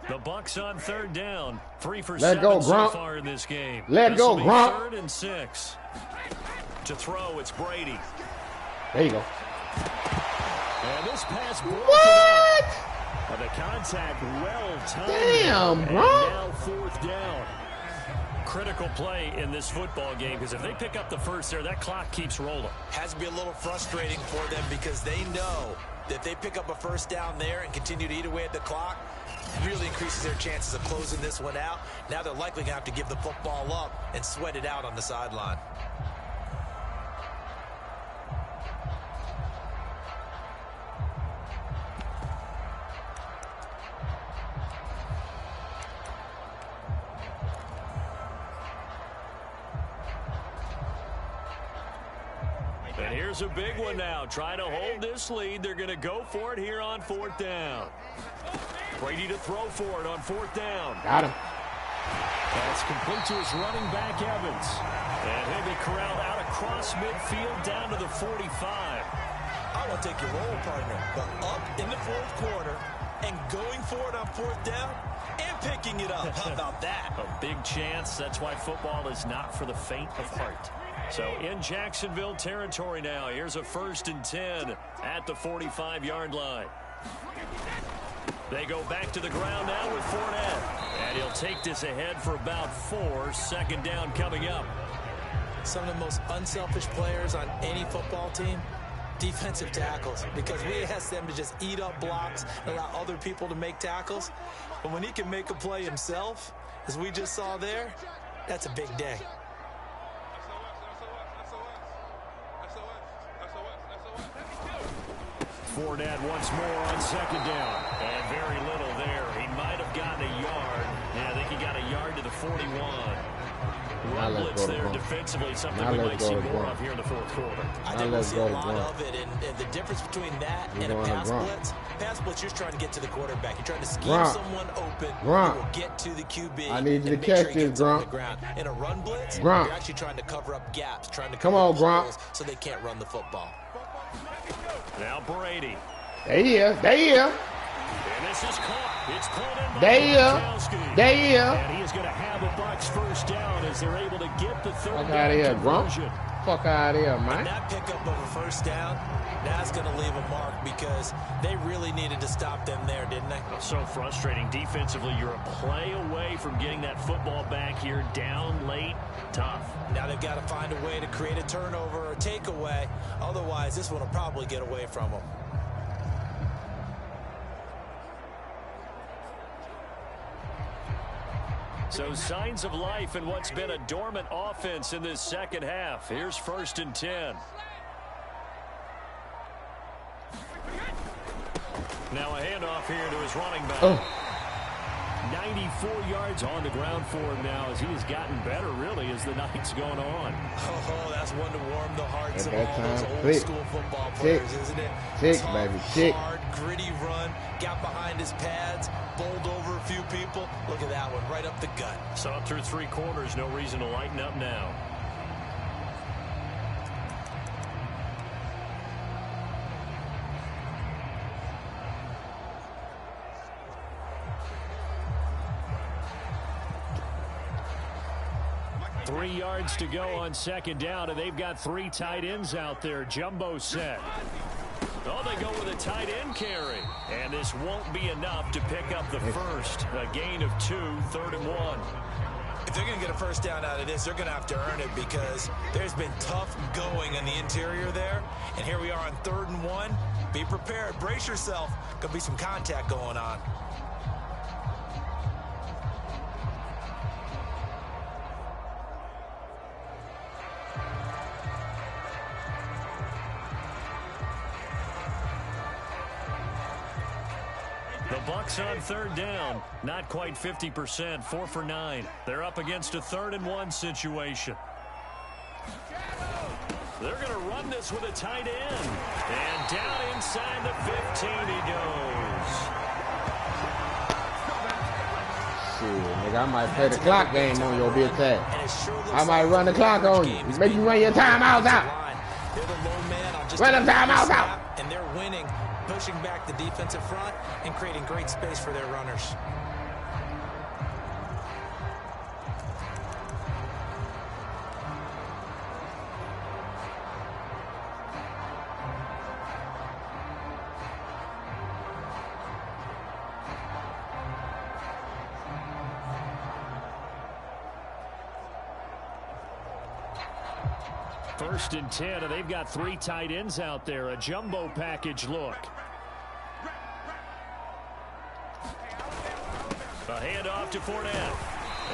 The Bucs on 3rd down. 3 for 7 so far in this game. Let go, Gronk. 3rd and 6. To throw, it's Brady. There you go. And this pass broken What? up. The contact well timed. Damn, and bro. now 4th down. Critical play in this football game because if they pick up the first there, that clock keeps rolling. Has to be a little frustrating for them because they know that if they pick up a first down there and continue to eat away at the clock, really increases their chances of closing this one out. Now they're likely going to have to give the football up and sweat it out on the sideline. And here's a big one now. Trying to hold this lead. They're going to go for it here on 4th down. Brady to throw for it on 4th down. Got him. That's complete to his running back, Evans. And he'll be corralled out across midfield down to the 45. I want to take your role, partner, but up in the 4th quarter and going for it on 4th down and picking it up. How about that? A big chance. That's why football is not for the faint of heart. So in Jacksonville territory now. Here's a 1st and 10 at the 45-yard line. They go back to the ground now with Fournette. And he'll take this ahead for about 4. 2nd down coming up. Some of the most unselfish players on any football team, defensive tackles, because we ask them to just eat up blocks and allow other people to make tackles. But when he can make a play himself, as we just saw there, that's a big day. Fournette once more on 2nd down. And very little there. He might have gotten a yard. Yeah, I think he got a yard to the 41. Run blitz there defensively, something we might see more of here in the 4th quarter. I think we'll see a lot of it, and the difference between that and a pass blitz, you're trying to get to the quarterback. You're trying to scheme someone open who will get to the QB. I need you to catch this, Gronk. In a run blitz, you're actually trying to cover up gaps, trying to cover up holes so they can't run the football. Now Brady. There he is. There he is. And this is caught. It's pulled in by There. And he is going to have a Bucs first down as they're able to get the third Fuck down out of here, Grump. conversion. Fuck out of here, man. And that pickup of a first down, that's going to leave a mark because they really needed to stop them there, didn't they? So frustrating. Defensively, you're a play away from getting that football back here down late. Tough. Now they've got to find a way to create a turnover or a takeaway. Otherwise, this one will probably get away from them. So signs of life in what's been a dormant offense in this second half. Here's 1st and 10. Now a handoff here to his running back. 94 yards on the ground for him now as he has gotten better, really, as the night's gone on. Oh, that's one to warm the hearts At of that all time, those click. old-school football players, isn't it? Tick, Tough, baby, tick. hard, gritty run, got behind his pads, bowled over a few people. Look at that one, right up the gut. So up through 3 quarters, no reason to lighten up now. Three yards to go on 2nd down, and they've got 3 tight ends out there. Jumbo set. Oh, they go with a tight end carry. And this won't be enough to pick up the first. A gain of 2, 3rd and 1. If they're going to get a first down out of this, they're going to have to earn it because there's been tough going in the interior there. And here we are on 3rd and 1. Be prepared. Brace yourself. Going to be some contact going on. The Bucs on 3rd down. Not quite 50%. 4 for 9. They're up against a 3rd and 1 situation. They're going to run this with a tight end. And down inside the 15 he goes. Shit, nigga, I might play the clock game on your bitch ass. I might run the clock on you. Make you run your timeouts out. They're the low man on just Run them timeouts out. And they're winning, pushing back the defensive front and creating great space for their runners. First and 10, and they've got 3 tight ends out there. A jumbo package look. A handoff to Fournette.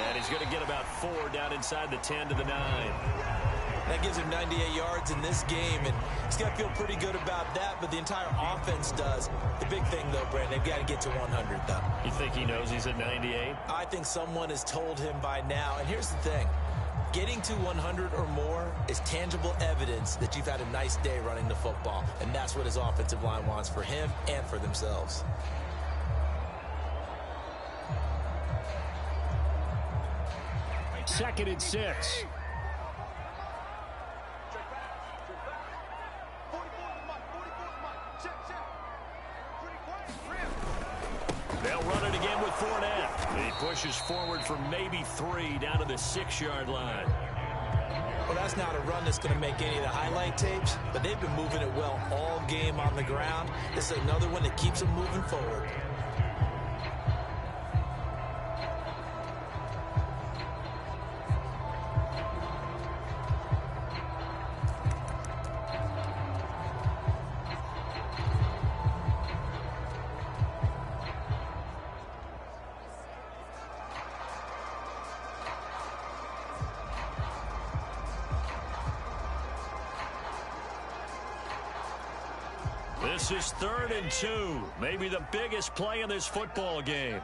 And he's going to get about 4 down inside the 10 to the 9. That gives him 98 yards in this game, and he's got to feel pretty good about that, but the entire offense does. The big thing, though, Brent, they've got to get to 100, though. You think he knows he's at 98? I think someone has told him by now, and here's the thing. Getting to 100 or more is tangible evidence that you've had a nice day running the football, and that's what his offensive line wants for him and for themselves. Second and 6. They'll run it again with Fournette. And he pushes forward for maybe 3 down to the 6-yard line. Well, that's not a run that's going to make any of the highlight tapes, but they've been moving it well all game on the ground. This is another one that keeps them moving forward. This is 3rd and 2. Maybe the biggest play in this football game.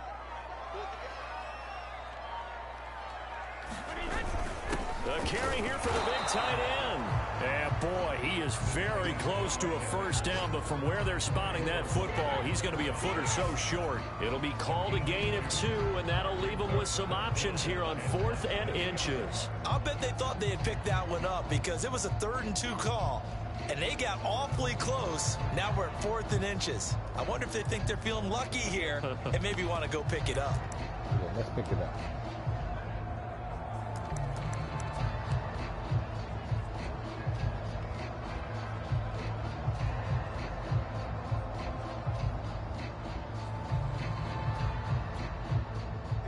The carry here for the big tight end. And boy, he is very close to a first down, but from where they're spotting that football, he's going to be a foot or so short. It'll be called a gain of 2, and that'll leave them with some options here on 4th and inches. I'll bet they thought they had picked that one up because it was a 3rd and 2 call. And they got awfully close. Now we're at 4th and inches. I wonder if they think they're feeling lucky here and maybe want to go pick it up. Yeah, let's pick it up.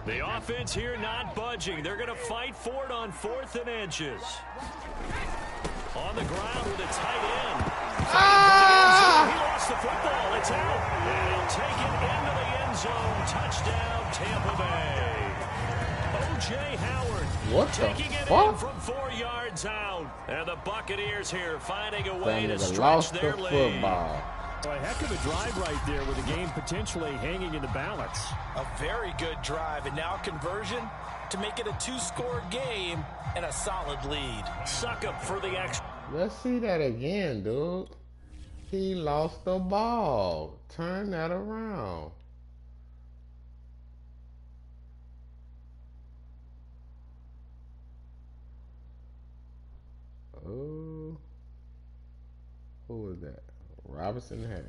The offense here not budging. They're going to fight for it on 4th and inches. On the ground with a tight end. He lost the football. It's out. And he'll take it into the end zone. Touchdown, Tampa Bay. O.J. Howard taking it in from 4 yards out. And the Buccaneers here finding a way to stretch their lead. Boy, heck of a drive right there with the game potentially hanging in the balance. A very good drive, and now conversion to make it a 2-score game and a solid lead. Suck up for the extra. Let's see that again, dude. He lost the ball. Turn that around. Oh. Who was that? Robinson had.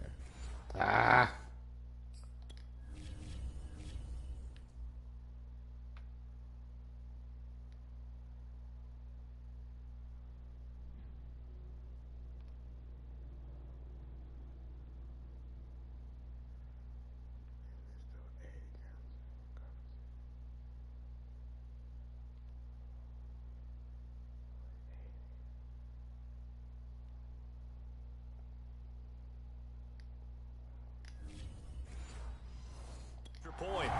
Point.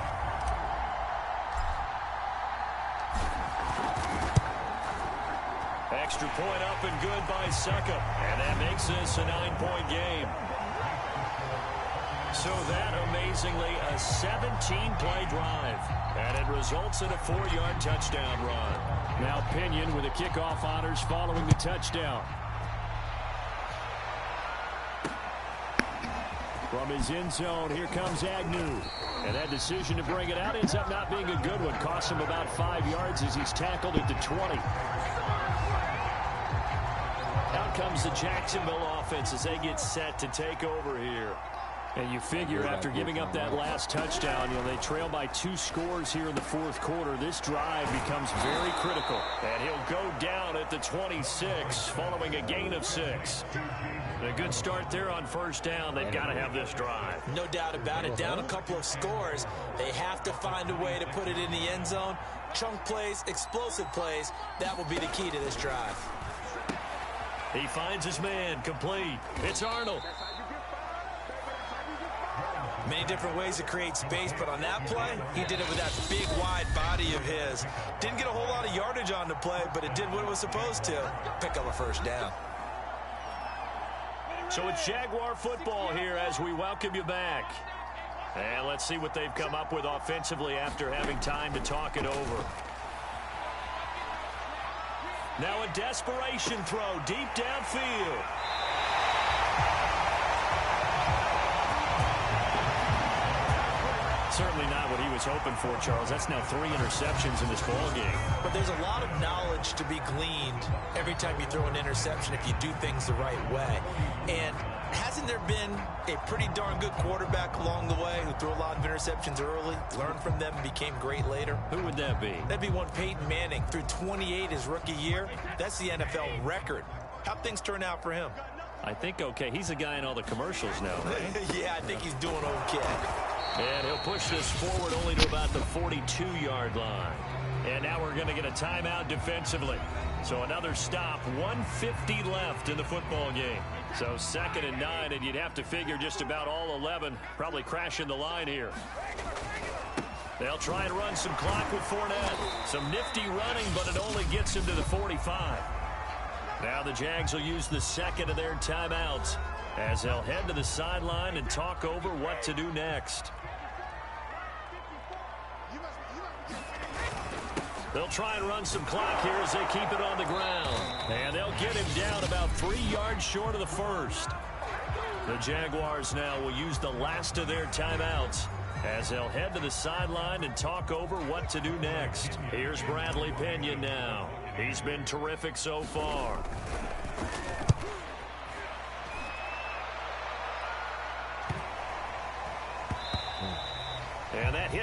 Extra point up and good by Suckup. And that makes this a 9-point game. So that, amazingly, a 17-play drive. And it results in a 4-yard touchdown run. Now Pinion with the kickoff honors following the touchdown. From his end zone, here comes Agnew. And that decision to bring it out ends up not being a good one. Costs him about 5 yards as he's tackled at the 20. Out comes the Jacksonville offense as they get set to take over here. And you figure after giving up that last touchdown, they trail by 2 scores here in the 4th quarter. This drive becomes very critical. And he'll go down at the 26 following a gain of 6. A good start there on 1st down. They've got to have this drive. No doubt about it. Down a couple of scores. They have to find a way to put it in the end zone. Chunk plays, explosive plays. That will be the key to this drive. He finds his man, complete. It's Arnold. Many different ways to create space, but on that play, he did it with that big, wide body of his. Didn't get a whole lot of yardage on the play, but it did what it was supposed to. Pick up a 1st down. So it's Jaguar football here as we welcome you back. And let's see what they've come up with offensively after having time to talk it over. Now a desperation throw deep downfield. Certainly not what he was hoping for, Charles. That's now 3 interceptions in this ball game. But there's a lot of knowledge to be gleaned every time you throw an interception if you do things the right way. And hasn't there been a pretty darn good quarterback along the way who threw a lot of interceptions early, learned from them, and became great later? Who would that be? That'd be one Peyton Manning. Threw 28 his rookie year. That's the NFL record. How'd things turn out for him? I think okay. He's a guy in all the commercials now, right? Yeah, I think he's doing okay. And he'll push this forward only to about the 42-yard line. And now we're going to get a timeout defensively. So another stop, 1:50 left in the football game. So 2nd and 9, and you'd have to figure just about all 11 probably crashing the line here. They'll try and run some clock with Fournette. Some nifty running, but it only gets him to the 45. Now the Jags will use the 2nd of their timeouts as they'll head to the sideline and talk over what to do next. They'll try and run some clock here as they keep it on the ground. And they'll get him down about 3 yards short of the 1st. The Jaguars now will use the last of their timeouts as they'll head to the sideline and talk over what to do next. Here's Bradley Pinion now. He's been terrific so far.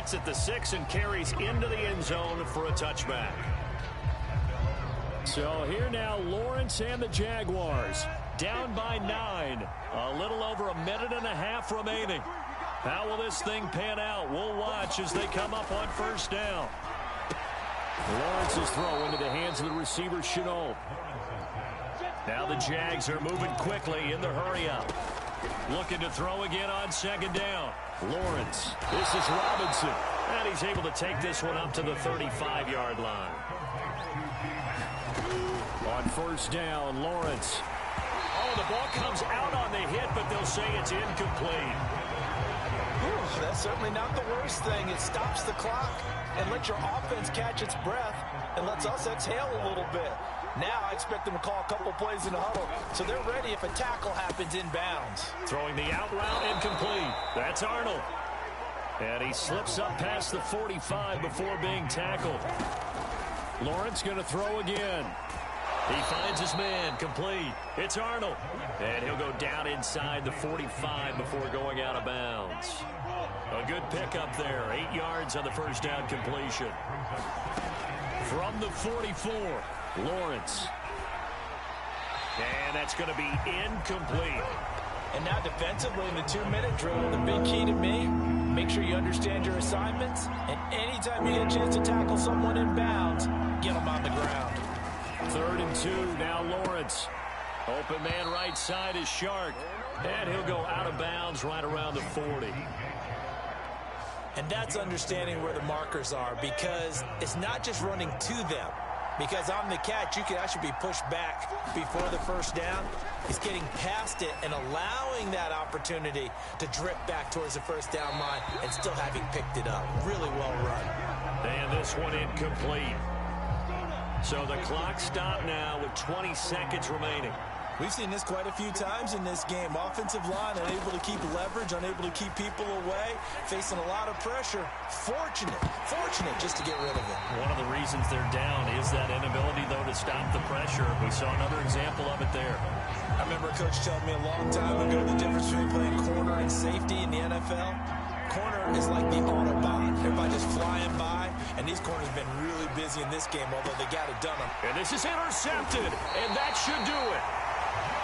gets at the 6 and carries into the end zone for a touchback. So here now, Lawrence and the Jaguars down by 9. A little over a minute and a half remaining. How will this thing pan out? We'll watch as they come up on first down. Lawrence's throw into the hands of the receiver, Chenault. Now the Jags are moving quickly in the hurry-up. Looking to throw again on second down. Lawrence. This is Robinson. And he's able to take this one up to the 35-yard line. On first down, Lawrence. Oh, the ball comes out on the hit, but they'll say it's incomplete. Whew, that's certainly not the worst thing. It stops the clock and lets your offense catch its breath and lets us exhale a little bit. Now I expect them to call a couple plays in the huddle, so they're ready if a tackle happens inbounds. Throwing the out route incomplete. That's Arnold. And he slips up past the 45 before being tackled. Lawrence going to throw again. He finds his man, complete. It's Arnold. And he'll go down inside the 45 before going out of bounds. A good pickup there. 8 yards on the first down completion. From the 44, Lawrence. And that's going to be incomplete. And now defensively in the 2-minute drill, the big key to me, make sure you understand your assignments. And anytime you get a chance to tackle someone in bounds, get them on the ground. 3rd and 2, now Lawrence. Open man right side is Shark. And he'll go out of bounds right around the 40. And that's understanding where the markers are, because it's not just running to them. Because on the catch, you can actually be pushed back before the first down. It's getting past it and allowing that opportunity to drip back towards the first down line and still having picked it up. Really well run. And this one incomplete. So the clock stopped now with 20 seconds remaining. We've seen this quite a few times in this game. Offensive line unable to keep leverage, unable to keep people away, facing a lot of pressure. Fortunate just to get rid of it. One of the reasons they're down is that inability, though, to stop the pressure. We saw another example of it there. I remember a coach telling me a long time ago the difference between playing corner and safety in the NFL. Corner is like the Autobahn. Everybody just flying by, and these corners have been really busy in this game, although they got it done. And this is intercepted, and that should do it.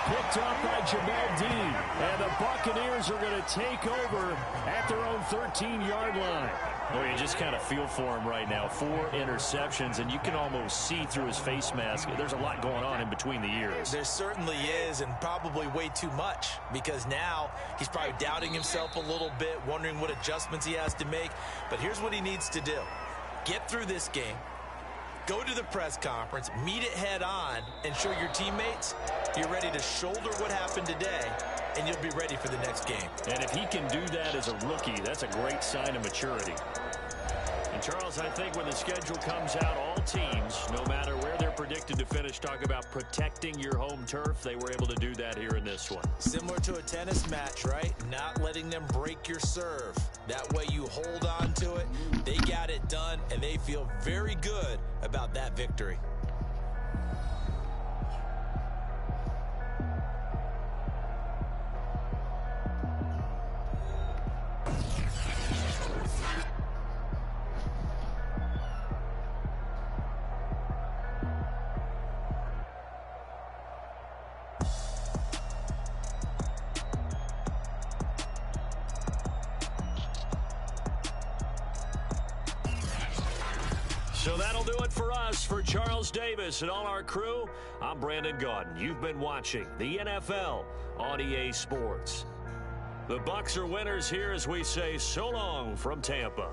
Picked up by Jamel Dean. And the Buccaneers are going to take over at their own 13-yard line. Well, you just kind of feel for him right now. 4 interceptions, and you can almost see through his face mask. There's a lot going on in between the ears. There certainly is, and probably way too much, because now he's probably doubting himself a little bit, wondering what adjustments he has to make. But here's what he needs to do. Get through this game. Go to the press conference, meet it head on, and show your teammates you're ready to shoulder what happened today, and you'll be ready for the next game. And if he can do that as a rookie, that's a great sign of maturity. And Charles, I think when the schedule comes out, all teams, no matter where they're predicted to finish, talk about protecting your home turf. They were able to do that here in this one. Similar to a tennis match, right? Not letting them break your serve. That way you hold on to it. They got it done, and they feel very good about that victory. So that'll do it for us. For Charles Davis and all our crew, I'm Brandon Gaudin. You've been watching the NFL on EA Sports. The Bucs are winners here as we say so long from Tampa.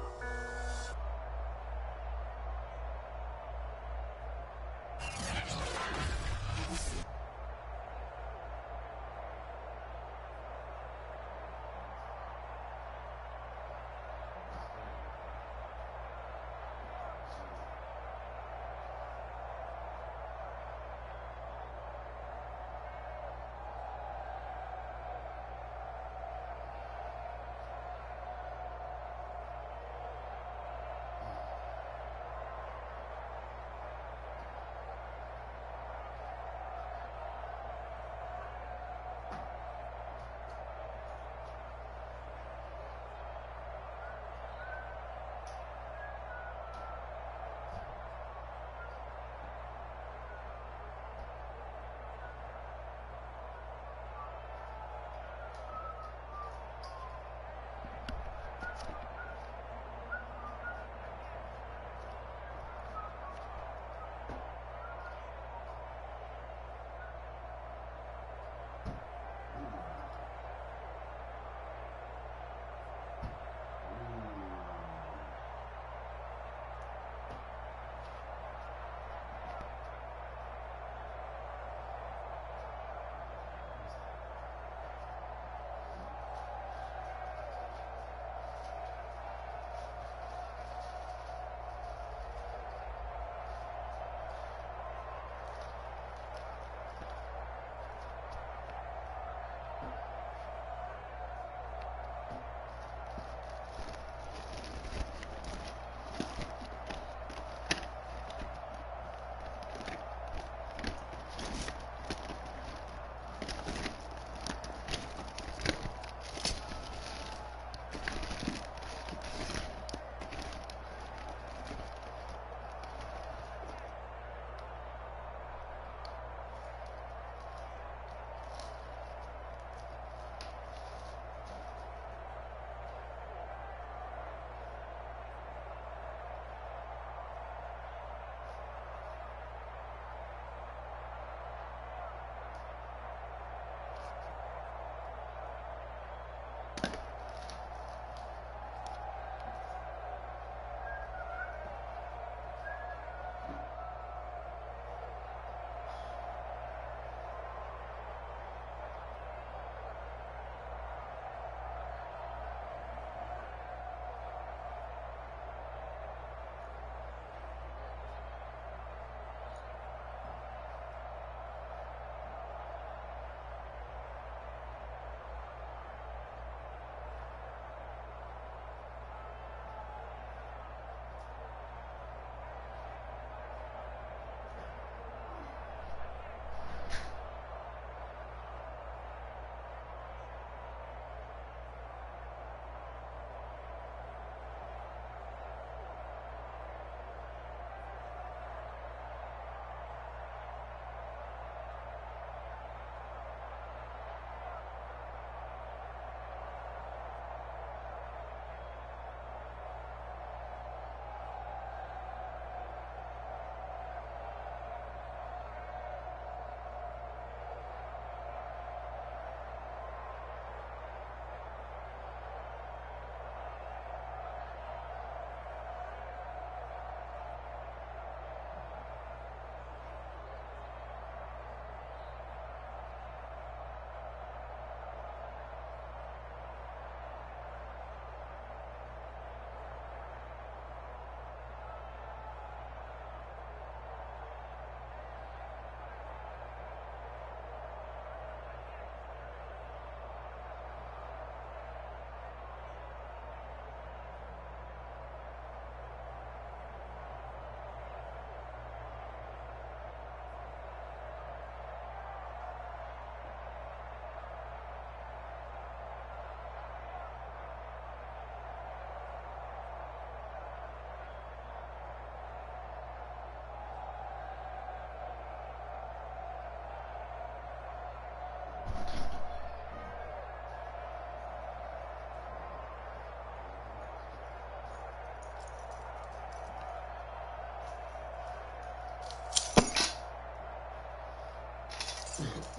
Peace.